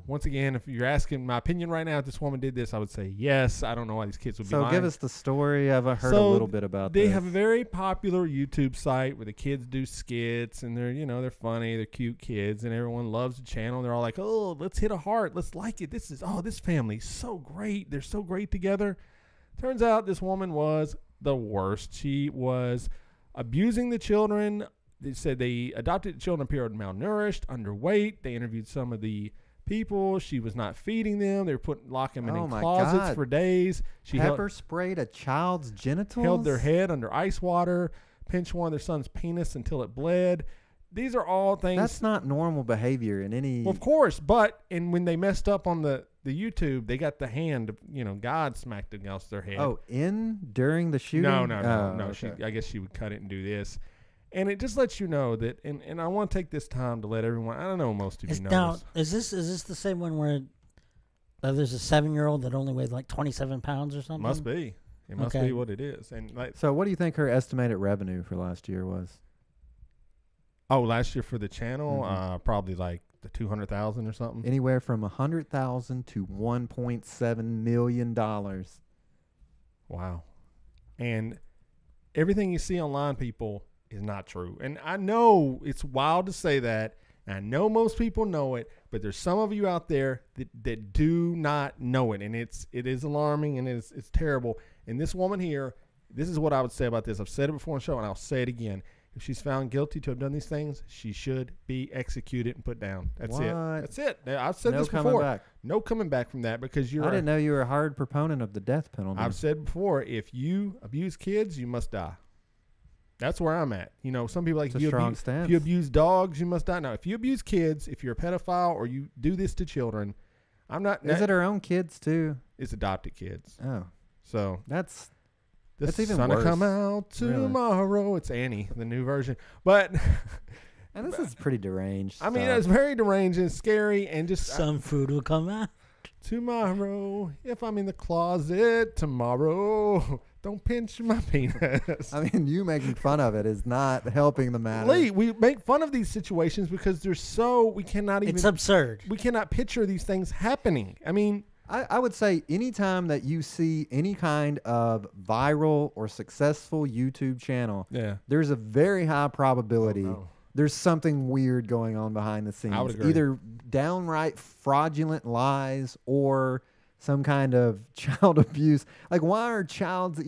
once again, if you're asking my opinion right now, if this woman did this, I would say yes. I don't know why these kids would be lying. So give us the story. I've heard a little bit about this. They have a very popular YouTube site where the kids do skits, and they're funny, they're cute kids, and everyone loves the channel. They're all like, oh, let's hit a heart, let's like it. This family. So great. They're so great together. Turns out this woman was the worst. She was abusing the children. They said the adopted children appeared malnourished, underweight. They interviewed some of the people. She was not feeding them. They were locking them in closets for days. She sprayed a child's genitals? Held their head under ice water, pinched one of their son's penis until it bled. These are all things. That's not normal behavior in any. Well, of course, but when they messed up on the YouTube, they got the hand. God smacked against their head. Oh, during the shooting? No. Okay. I guess she would cut it and do this, and it just lets you know that. And I want to take this time to let everyone. I don't know, most of you know. Now, is this the same one where there's a 7-year-old that only weighs like 27 pounds or something? Must be. It must be what it is. And so, what do you think her estimated revenue for last year was? Oh, last year for the channel, probably like the 200,000 or something. Anywhere from 100,000 to $1.7 million. Wow. And everything you see online, people, is not true. And I know it's wild to say that. And I know most people know it, but there's some of you out there that do not know it. And it is alarming and it's terrible. And this woman here, this is what I would say about this. I've said it before on the show, and I'll say it again. If she's found guilty to have done these things, she should be executed and put down. That's it. That's it. I've said this before. Back. No coming back from that because I didn't know you were a hard proponent of the death penalty. I've said before, if you abuse kids, you must die. That's where I'm at. You know, some people like, if you abuse dogs, you must die. No, if you abuse kids, if you're a pedophile or you do this to children, I'm not. Is it our own kids too? It's adopted kids. Oh, so that's even worse. Come out tomorrow. Really? It's Annie, the new version. But and this is pretty deranged. I mean, it's very deranged and scary, and just some food will come out tomorrow. If I'm in the closet tomorrow, don't pinch my penis. I mean, you making fun of it is not helping the matter. Lee, we make fun of these situations because we cannot even. It's absurd. We cannot picture these things happening. I mean, I would say anytime that you see any kind of viral or successful YouTube channel, there's a very high probability there's something weird going on behind the scenes. I would agree. Either downright fraudulent lies or some kind of child abuse. Like, why are children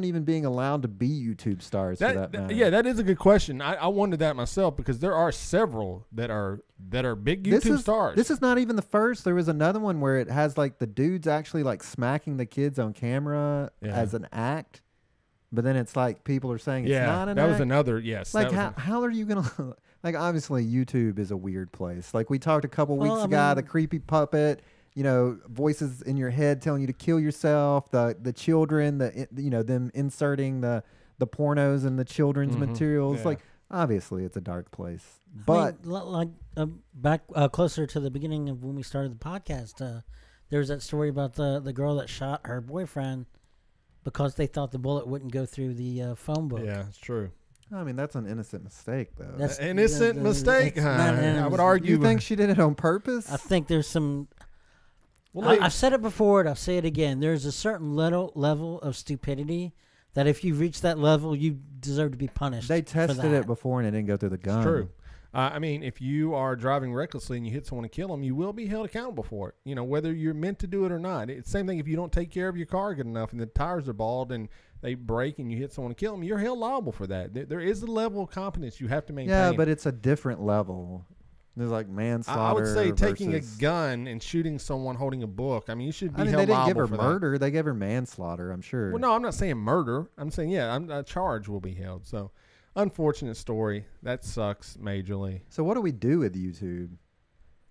even being allowed to be YouTube stars for that matter? Yeah, that is a good question. I wondered that myself because there are several that are big YouTube stars. This is not even the first. There was another one where it has like the dudes actually like smacking the kids on camera as an act. But then it's like people are saying it's not an act. That was another, yes. Like, how are you going to... Like, obviously, YouTube is a weird place. Like, we talked a couple weeks ago, the creepy puppet, you know, voices in your head telling you to kill yourself, the children, them inserting the pornos and the children's materials. Yeah. Like, obviously, it's a dark place. But back closer to the beginning of when we started the podcast, there was that story about the girl that shot her boyfriend because they thought the bullet wouldn't go through the phone book. Yeah, it's true. I mean, that's an innocent mistake, though. That's an innocent mistake, I would argue. You think she did it on purpose? I think there's some... Well, I've said it before, and I'll say it again. There's a certain level of stupidity that if you reach that level, you deserve to be punished. They tested it before, and it didn't go through the gun. It's true. I mean, if you are driving recklessly and you hit someone and kill them, you will be held accountable for it. You know, whether you're meant to do it or not. It's the same thing if you don't take care of your car good enough and the tires are bald and they break and you hit someone and kill them, you're held liable for that. There is a level of competence you have to maintain. Yeah, but it's a different level. There's like manslaughter. I would say taking a gun and shooting someone holding a book. I mean, you should be held liable for that. They didn't give her murder. They gave her manslaughter, I'm sure. Well, no, I'm not saying murder. I'm saying, a charge will be held. So, unfortunate story. That sucks majorly. So what do we do with YouTube?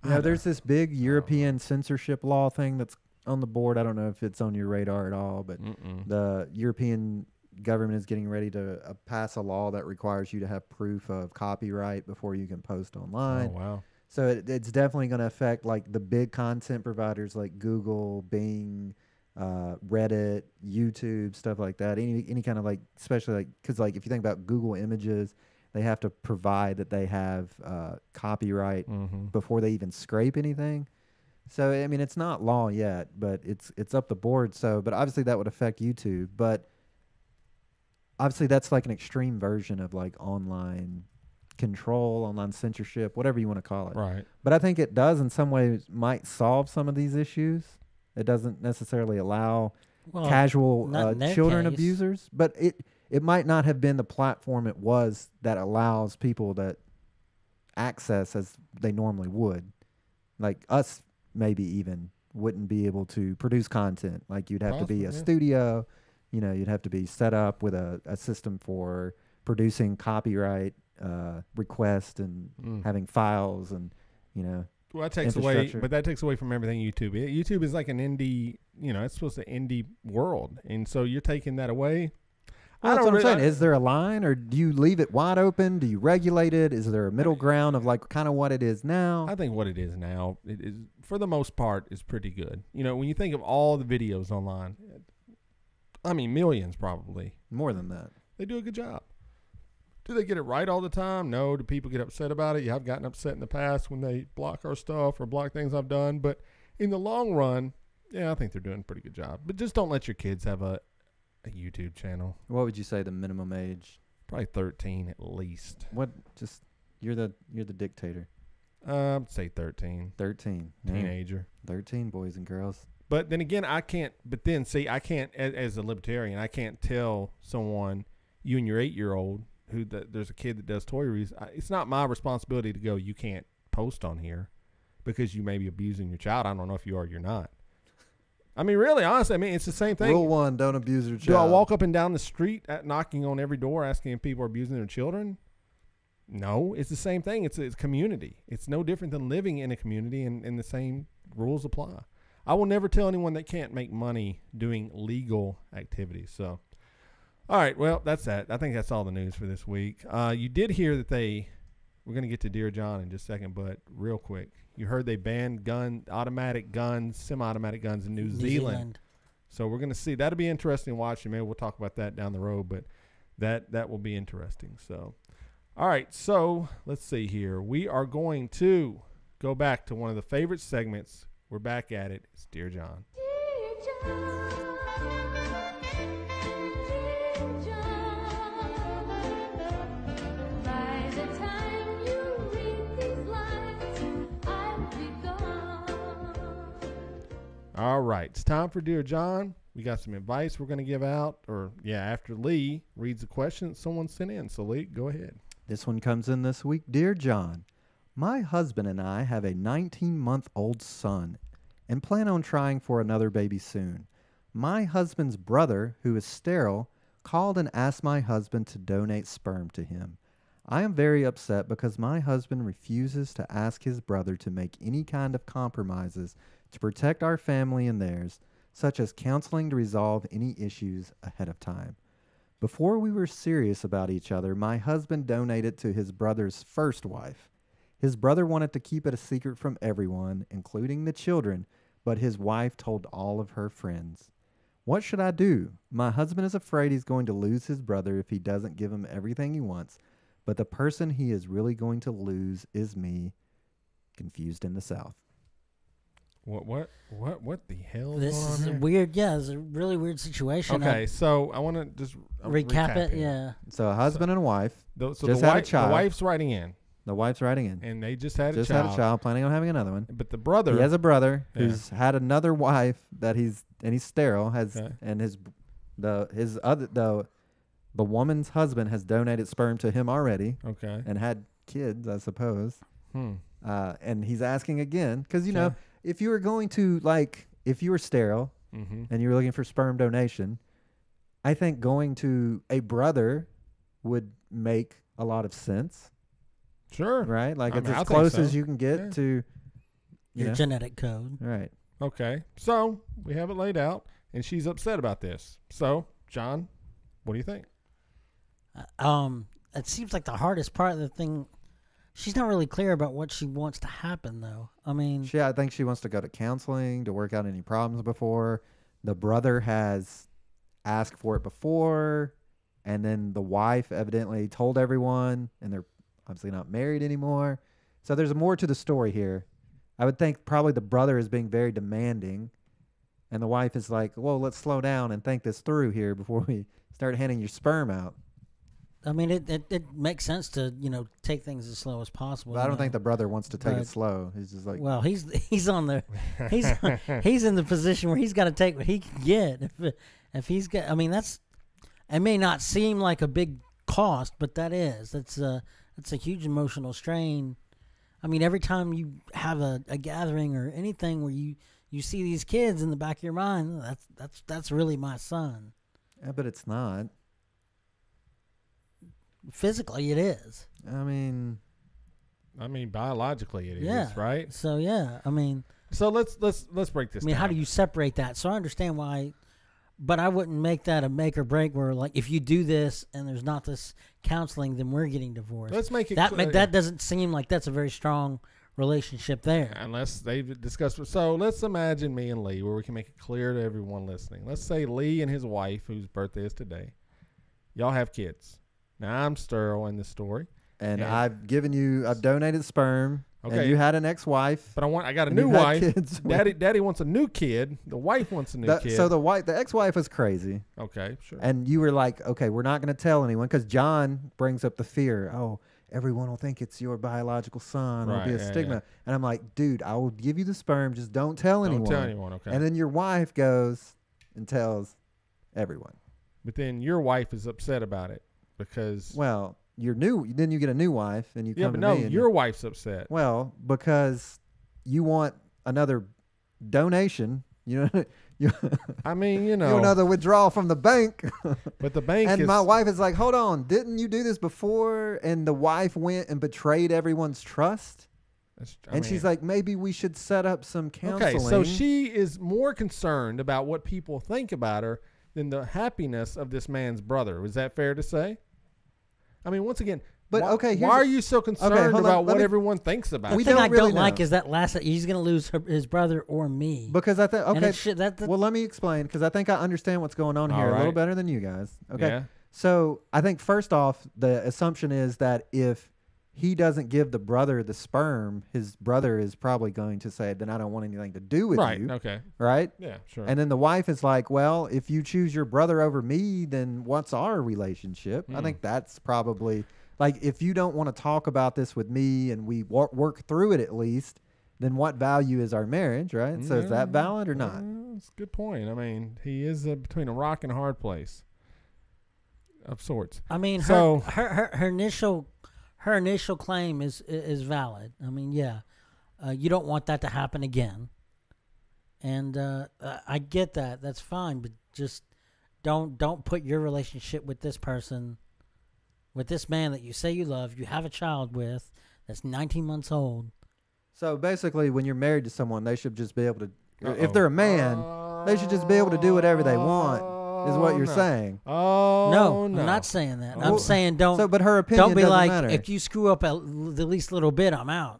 You know, there's this big European censorship law thing that's on the board. I don't know if it's on your radar at all, but the European government is getting ready to pass a law that requires you to have proof of copyright before you can post online. Oh, wow. So it's definitely going to affect like the big content providers like Google, Bing, Reddit, YouTube, stuff like that. Any kind of like, especially like, because like if you think about Google Images, they have to provide that they have copyright before they even scrape anything. So I mean, it's not law yet, but it's up the board. So, but obviously that would affect YouTube. But obviously that's like an extreme version of like online control, online censorship, whatever you want to call it. Right. But I think it does in some ways might solve some of these issues. It doesn't necessarily allow casual children abusers, but it might not have been the platform it was that allows people that access as they normally would. Like us maybe even wouldn't be able to produce content. Like you'd have to be a studio, you know, you'd have to be set up with a system for producing copyright requests and having files and, you know. Well, that takes away from everything YouTube. YouTube is like an indie, you know, it's supposed to indie world. And so you're taking that away. Well, that's what I'm saying. Is there a line or do you leave it wide open? Do you regulate it? Is there a middle ground of like kind of what it is now? I think what it is now, it is for the most part is pretty good. You know, when you think of all the videos online, I mean, millions probably. More than that. They do a good job. Do they get it right all the time? No. Do people get upset about it? Yeah, I've gotten upset in the past when they block our stuff or block things I've done. But in the long run, yeah, I think they're doing a pretty good job. But just don't let your kids have a YouTube channel. What would you say the minimum age? Probably 13 at least. What? Just you're the dictator. I'd say 13. 13. Teenager. 13 boys and girls. But then again, I can't. But then see, I can't as a libertarian. I can't tell someone, you and your 8-year-old, who there's a kid that does toy reviews. It's not my responsibility to go, you can't post on here because you may be abusing your child. I don't know if you are or you're not. I mean, really, honestly, I mean, it's the same thing. Rule 1, don't abuse your child. Do I walk up and down the street knocking on every door asking if people are abusing their children? No, it's the same thing. It's community. It's no different than living in a community, and the same rules apply. I will never tell anyone they can't make money doing legal activities. So, all right, well, that's that. I think that's all the news for this week. You did hear that we're going to get to Dear John in just a second, but real quick, you heard they banned automatic guns, semi-automatic guns in New Zealand. So we're going to see. That'll be interesting watching. Maybe we'll talk about that down the road, but that will be interesting. So, all right, so let's see here. We are going to go back to one of the favorite segments. We're back at it. It's Dear John. All right, it's time for Dear John. We got some advice we're going to give out, after Lee reads the question that someone sent in. So, Lee, go ahead. This one comes in this week. Dear John, my husband and I have a 19-month-old son and plan on trying for another baby soon. My husband's brother, who is sterile, called and asked my husband to donate sperm to him. I am very upset because my husband refuses to ask his brother to make any kind of compromises to protect our family and theirs, such as counseling to resolve any issues ahead of time. Before we were serious about each other, my husband donated to his brother's first wife. His brother wanted to keep it a secret from everyone, including the children, but his wife told all of her friends. What should I do? My husband is afraid he's going to lose his brother if he doesn't give him everything he wants, but the person he is really going to lose is me. Confused in the South. What the hell is This going on is here? weird. Yeah, it's a really weird situation. Okay, so I want to just Recap it. here. Yeah. So a husband and a wife. So just had a child. The wife's writing in, The wife's writing in. and they just had Just a child. had a child, planning on having another one. But the brother, He has a brother Yeah. who's had another wife that he's sterile, Okay. and the woman's husband has donated sperm to him already okay. and had kids, I suppose. Hmm. And he's asking again because you Okay. know, if you were going to if you were sterile Mm-hmm. and you were looking for sperm donation, I think going to a brother would make a lot of sense, Sure. right? Like I it's mean, I as think close so. as you can get Yeah. to you Your know, genetic code. right. Okay. So we have it laid out, and she's upset about this. So, John, what do you think? It seems like the hardest part of the thing. She's not really clear about what she wants to happen, though. I mean, I think she wants to go to counseling to work out any problems before. The brother has asked for it before, and then the wife evidently told everyone, and they're obviously not married anymore. So there's more to the story here. I would think probably the brother is being very demanding, and the wife is like, well, let's slow down and think this through here before we start handing your sperm out. I mean, it makes sense to take things as slow as possible. But I don't think the brother wants to take But- it slow. He's just like, Well, he's on the he's in the position where he's got to take what he can get. If he's got, I mean, it may not seem like a big cost, but that's a huge emotional strain. I mean, every time you have a gathering or anything where you see these kids in the back of your mind, that's really my son. yeah, but it's not. Physically, it is. I mean, Biologically, it is, Yeah. right? So yeah, I mean, So let's break this. I mean, down. how do you separate that? So I understand why, but I wouldn't make that a make or break. Where like, if you do this and there's not this counseling, then we're getting divorced. Let's make it that clear. that doesn't seem like that's a very strong relationship there. Unless they've discussed it. So let's imagine me and Lee, where we can make it clear to everyone listening. Let's say Lee and his wife, whose birthday is today, y'all have kids. Now I'm sterile in this story. And I've donated sperm. Okay. And you had an ex-wife. But I got a and new you had wife. kids Daddy wants a new kid. The wife wants a new kid. So the ex-wife was crazy. Okay, sure. And you were like, okay, we're not going to tell anyone because John brings up the fear. Oh, everyone will think it's your biological son. It'll be a stigma. Yeah. And I'm like, dude, I will give you the sperm. Just don't tell anyone. Don't tell anyone, okay. And then your wife goes and tells everyone. But then your wife is upset about it because... Well, then you get a new wife and you come to me. Yeah, but no, your wife's upset. Well, because you want another donation. I mean, you another withdrawal from the bank. But the bank and my wife is like, hold on, didn't you do this before? And the wife went and betrayed everyone's trust. She's like, maybe we should set up some counseling. Okay, so she is more concerned about what people think about her than the happiness of this man's brother. Is that fair to say? I mean, once again, but why are you so concerned about what everyone thinks about? The thing I don't like is that last. He's going to lose his brother or me. Because I think well, let me explain because I think I understand what's going on here a little better than you guys. Okay, yeah. So I think first off, the assumption is that if he doesn't give the brother the sperm, his brother is probably going to say, then I don't want anything to do with you. Right, okay. Right? Yeah, sure. And then the wife is like, well, if you choose your brother over me, then what's our relationship? I think that's probably, like, if you don't want to talk about this with me and we work through it at least, then what value is our marriage, right? So is that valid or not? That's a good point. I mean, he is between a rock and a hard place of sorts. I mean, her initial claim is valid. I mean, you don't want that to happen again, and I get that. That's fine, but just don't put your relationship with this person, with this man that you say you love, you have a child with, that's 19 months old. So basically, when you're married to someone, they should just be able to. If they're a man, they should just be able to do whatever they want. Is what you're saying? No, I'm not saying that. I'm saying don't. So, but her opinion don't be doesn't like, matter. if you screw up the least little bit, I'm out.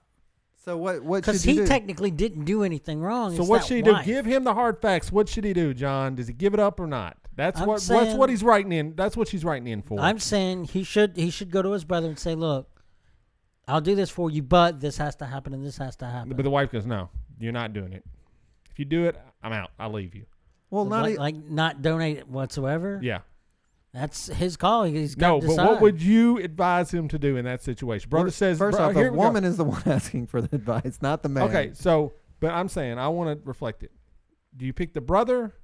So what? Because he technically didn't do anything wrong. So what should he do? Give him the hard facts. What should he do, John? Does he give it up or not? That's what he's writing in. That's what she's writing in for. I'm saying he should go to his brother and say, look, I'll do this for you, but this has to happen and this has to happen. But the wife goes, no, you're not doing it. If you do it, I'm out. I'll leave you. Well, not donate whatsoever. Yeah, that's his call. He's got to decide. But what would you advise him to do in that situation? Brother says, first off, the woman is the one asking for the advice, not the man. Okay, but I'm saying I want to reflect it. Do you pick the brother,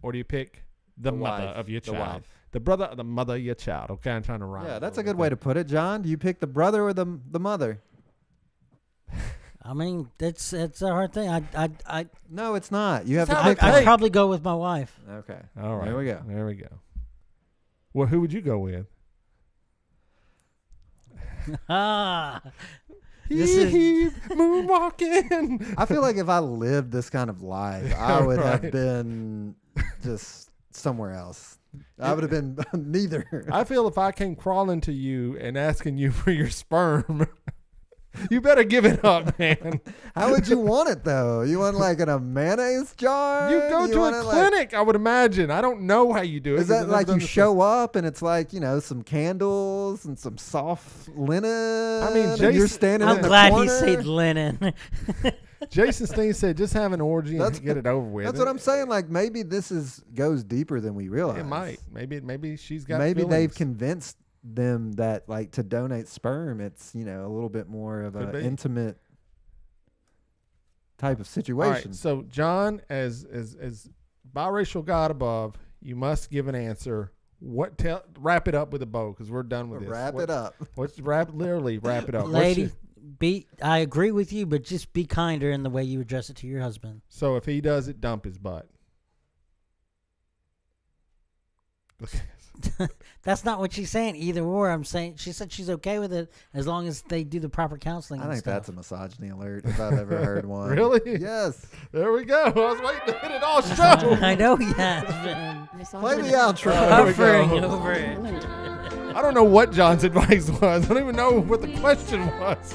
or do you pick the mother of your child? The brother or the mother of your child. Okay, I'm trying to rhyme. Yeah, that's a good way to put it, John. Do you pick the brother or the mother? I mean, it's a hard thing. No, it's not. You have to pick. I'd probably go with my wife. Okay. All right. There we go. Well, who would you go with? This is moonwalking. I feel like if I lived this kind of life, I would have been just somewhere else. I would have been neither. I feel if I came crawling to you and asking you for your sperm, you better give it up, man. How would you want it, though? You want like in a mayonnaise jar? You go to a clinic, I would imagine. I don't know how you do it. Is that like you show up and it's like, some candles and some soft linen? I mean, Jason, you're standing I'm in the glad corner? he said linen. Jason Steen said, just have an orgy and get it over with. That's what I'm saying. Like, maybe this goes deeper than we realize. It might. Maybe she's got Maybe feelings. they've convinced them that, like, to donate sperm, it's, a little bit more of an intimate type of situation. All right, so, John, as biracial God above, you must give an answer. Wrap it up with a bow because we're done with this. Wrap it up. Literally wrap it up. Lady, I agree with you, but just be kinder in the way you address it to your husband. So if he does it, dump his butt. That's not what she's saying either or. I'm saying she said she's okay with it as long as they do the proper counseling. I think that's a misogyny alert if I've ever heard one. Really? Yes. There we go. I was waiting to hit it all strong. I know he has been. Play the outro. Hovering over it. I don't know what John's advice was. I don't even know what the question was.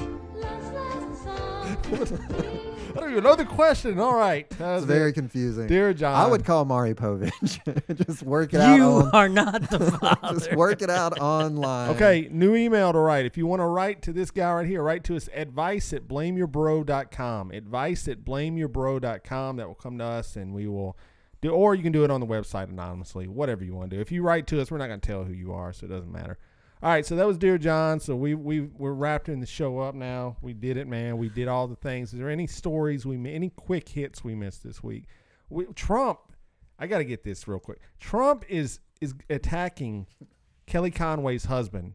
I don't even know the question. All right. It's very confusing. Dear John. I would call Maury Povich. Just work it out. You are not the father. Just work it out online. Okay, new email to write. If you want to write to this guy right here, write to us advice@blameyourbro.com. Advice@blameyourbro.com. That will come to us, and we will do, or you can do it on the website anonymously, whatever you want to do. If you write to us, we're not going to tell who you are, so it doesn't matter. All right, so that was Dear John. So we're wrapping the show up now. We did it, man. We did all the things. Is there any stories any quick hits we missed this week? Trump, I got to get this real quick. Trump is attacking Kelly Conway's husband,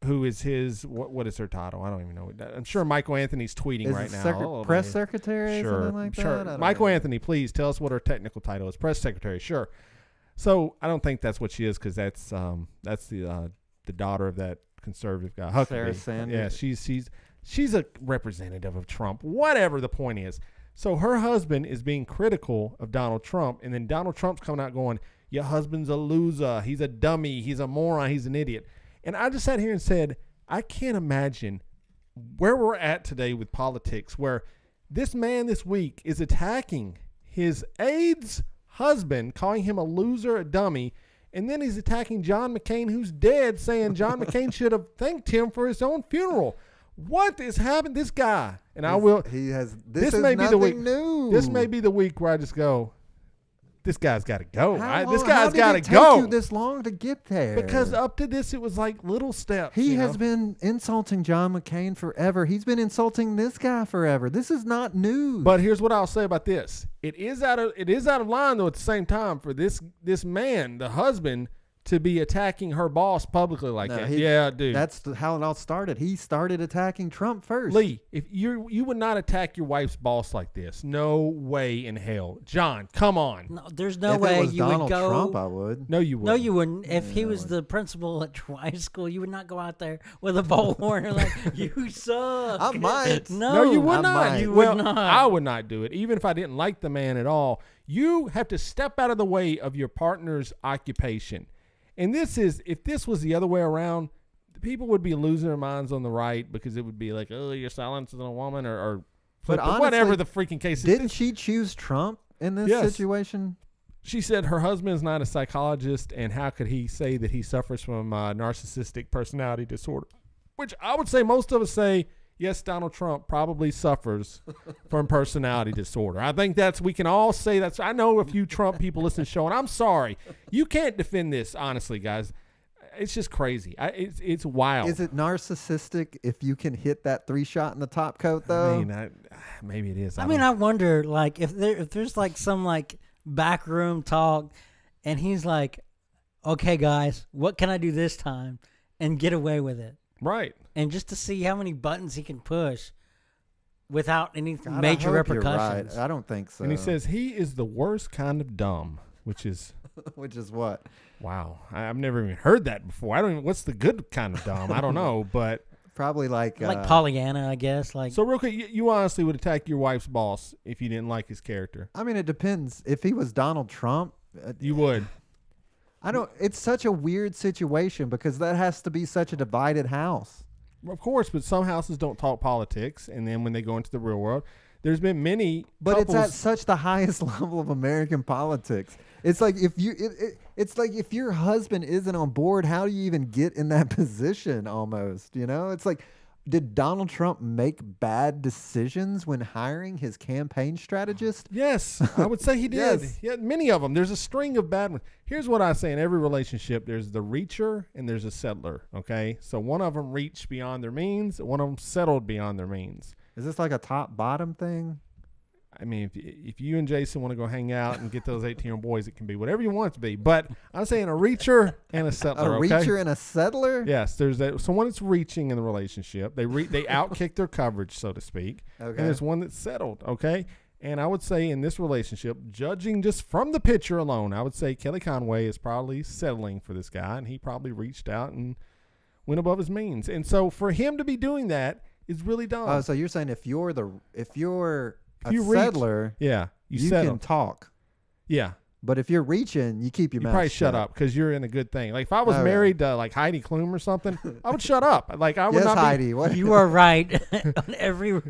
who is his, what is her title? I don't even know. I'm sure Michael Anthony's tweeting right now. Press secretary sure, or something like sure. that? Michael Anthony, please tell us what her technical title is. Press secretary, sure. So I don't think that's what she is, because that's the daughter of that conservative guy, Huckabee. Sarah Sanders. Yeah, she's a representative of Trump. Whatever the point is. So her husband is being critical of Donald Trump, and then Donald Trump's coming out going, "Your husband's a loser. He's a dummy. He's a moron. He's an idiot." And I just sat here and said, I can't imagine where we're at today with politics, where this man this week is attacking his aide's husband, calling him a loser, a dummy. And then he's attacking John McCain, who's dead, saying John McCain should have thanked him for his own funeral. What is happening? This guy, and I will. He has. This is may be the week. New. This may be the week where I just go, this guy's got to go. This How guy's did got to it take go. you this long to get there? Because up to this, it was like little steps. He has been insulting John McCain forever. He's been insulting this guy forever. This is not news. But here's what I'll say about this: it is out of line, though, at the same time, for this man, the husband, to be attacking her boss publicly like that. Yeah, dude. That's how it all started. He started attacking Trump first. Lee, if you would not attack your wife's boss like this, no way in hell. John, come on. No, there's no if way it was you Donald would go. Trump, I would. No, you wouldn't. No, you wouldn't. If he was the principal at your high school, you would not go out there with a bullhorn and like, "You suck." I might. No, you would I not. might. You Well, would not. I would not do it, even if I didn't like the man at all. You have to step out of the way of your partner's occupation. And if this was the other way around, people would be losing their minds on the right, because it would be like, "Oh, you're silencing a woman," or But honestly, whatever the freaking case is. Didn't she choose Trump in this situation? She said her husband is not a psychologist, and how could he say that he suffers from narcissistic personality disorder? Which I would say most of us say, yes, Donald Trump probably suffers from personality disorder. I think we can all say that's. I know a few Trump people listen to the show, and I'm sorry. You can't defend this, honestly, guys. It's just crazy. It's wild. Is it narcissistic if you can hit that 3-shot in the top coat, though? I mean, maybe it is. I wonder, like, if there's like some like backroom talk, and he's like, "Okay, guys, what can I do this time?" and get away with it. Right. And just to see how many buttons he can push without any God, major I hope you're repercussions. right. I don't think so. And he says he is the worst kind of dumb, which is which is what? Wow. I've never even heard that before. I don't even. What's the good kind of dumb? I don't know, but probably like Pollyanna, I guess. Like, so real quick, you honestly would attack your wife's boss if you didn't like his character? I mean, it depends. If he was Donald Trump, You would. I don't. It's such a weird situation because that has to be such a divided house. Of course, but some houses don't talk politics, and then when they go into the real world, there's been many. But couples, it's at such the highest level of American politics. It's like if you, it's like if your husband isn't on board, how do you even get in that position? Almost, you know, it's like, did Donald Trump make bad decisions when hiring his campaign strategist? Yes, I would say he did. Yes. Yeah, many of them. There's a string of bad ones. Here's what I say: in every relationship, there's the reacher and there's a settler. Okay, so one of them reached beyond their means, one of them settled beyond their means. Is this like a top bottom thing? I mean, if you and Jason want to go hang out and get those 18-year-old boys, it can be whatever you want it to be. But I'm saying a reacher and a settler. A reacher and a settler? Yes, there's someone that's reaching in the relationship. They outkick their coverage, so to speak. Okay. And there's one that's settled. Okay. And I would say in this relationship, judging just from the picture alone, I would say Kelly Conway is probably settling for this guy, and he probably reached out and went above his means. And so for him to be doing that is really dumb. Oh, so you're saying if you're a you reach- settler, yeah, you settle. can talk. Yeah. But if you're reaching, you keep your You mouth probably shut up because you're in a good thing. Like if I was Oh, yeah. married to like Heidi Klum or something, I would shut up. Like I would Yes, not Heidi. What? You are right on every.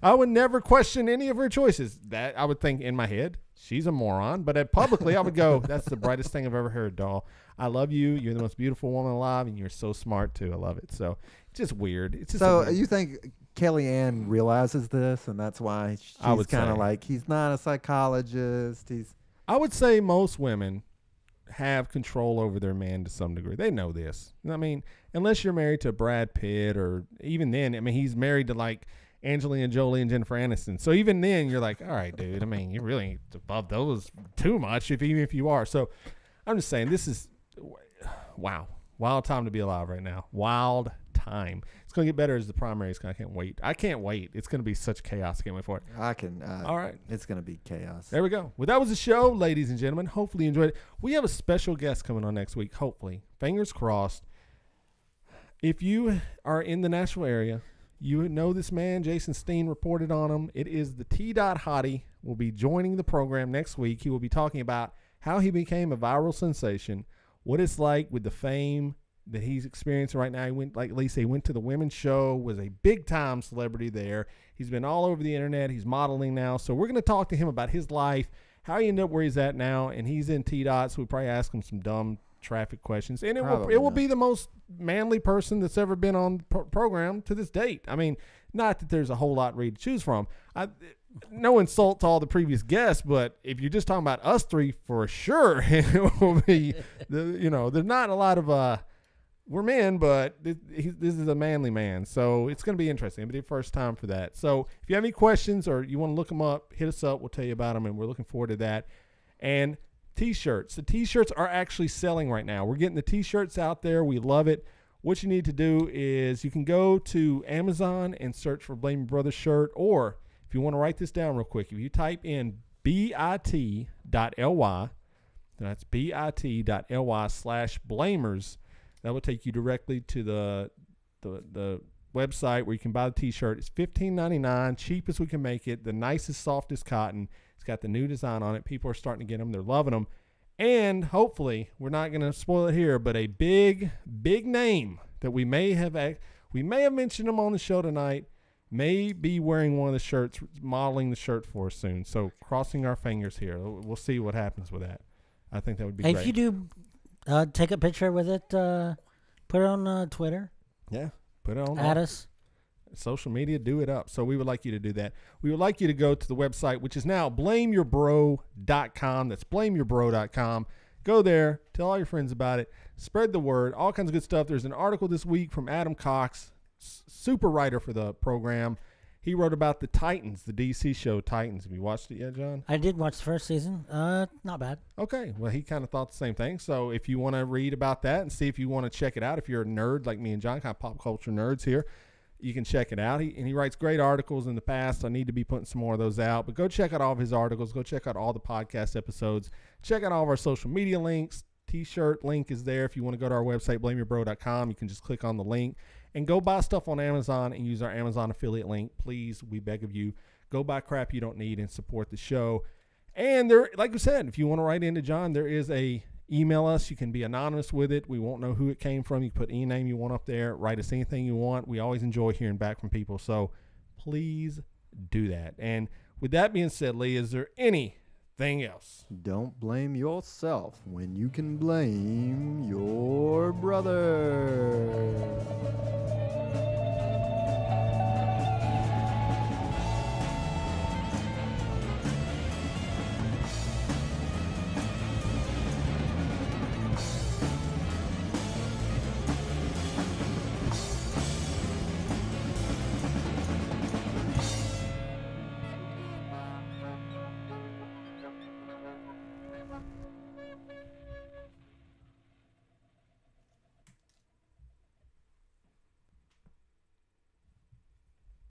I would never question any of her choices. That I would think in my head, she's a moron. But publicly, I would go, "That's the brightest thing I've ever heard, doll. I love you. You're the most beautiful woman alive, and you're so smart too. I love it." So it's just weird. It's just So weird. you think Kellyanne realizes this, and that's why I would she's kind say. of like, he's not a psychologist. I would say most women have control over their man to some degree. They know this. I mean, unless you're married to Brad Pitt, or even then, I mean, he's married to like Angelina Jolie and Jennifer Aniston. So even then, you're like, all right, dude. I mean, you really ain't above those too much, even if you are. So I'm just saying, this is wild time to be alive right now. Wild time. It's going to get better as the primaries. I can't wait. It's going to be such chaos. I can't wait for it. I can. All right. It's going to be chaos. There we go. Well, that was the show, ladies and gentlemen. Hopefully you enjoyed it. We have a special guest coming on next week, hopefully. Fingers crossed. If you are in the Nashville area, you know this man. Jason Steen reported on him. It is the T-Dot Hottie. Will be joining the program next week. He will be talking about how he became a viral sensation, what it's like with the fame that he's experiencing right now. He went, like Lisa, he went to the women's show, was a big-time celebrity there. He's been all over the internet. He's modeling now. So we're going to talk to him about his life, how he ended up where he's at now, and he's in T-Dot, so we probably ask him some dumb traffic questions. And it will be the most manly person that's ever been on the program to this date. I mean, not that there's a whole lot really to choose from. No insult to all the previous guests, but if you're just talking about us three, for sure, it will be, there's not a lot of, we're men, but this is a manly man. So it's going to be interesting. It'll be the first time for that. So if you have any questions or you want to look them up, hit us up. We'll tell you about them, and we're looking forward to that. And T-shirts. The T-shirts are actually selling right now. We're getting the T-shirts out there. We love it. What you need to do is you can go to Amazon and search for Blame Your Brother shirt, or if you want to write this down real quick, if you type in bit.ly, that's bit.ly/blamers, that will take you directly to the website where you can buy the T-shirt. It's $15.99, cheapest we can make it, the nicest, softest cotton. It's got the new design on it. People are starting to get them. They're loving them. And hopefully, we're not going to spoil it here, but a big name that we may have mentioned them on the show tonight, may be wearing one of the shirts, modeling the shirt for us soon. So crossing our fingers here. We'll see what happens with that. I think that would be great. If you do take a picture with it, put it on Twitter. Yeah, put it on. Add us. Social media, do it up. So we would like you to do that. We would like you to go to the website, which is now blameyourbro.com. That's blameyourbro.com. Go there. Tell all your friends about it. Spread the word. All kinds of good stuff. There's an article this week from Adam Cox, super writer for the program. He wrote about the Titans, the DC show Titans. Have you watched it yet, John? I did watch the first season. Not bad. Okay. Well, he kind of thought the same thing. So if you want to read about that and see if you want to check it out, if you're a nerd like me and John, kind of pop culture nerds here, you can check it out. He writes great articles in the past. I need to be putting some more of those out. But go check out all of his articles. Go check out all the podcast episodes. Check out all of our social media links. T-shirt link is there. If you want to go to our website, blameyourbro.com, you can just click on the link and go buy stuff on Amazon and use our Amazon affiliate link. Please, we beg of you, go buy crap you don't need and support the show. And there, like we said, if you want to write into John, there is a email us. You can be anonymous with it. We won't know who it came from. You can put any name you want up there. Write us anything you want. We always enjoy hearing back from people. So please do that. And with that being said, Lee, is there anything else? Don't blame yourself when you can blame your brother.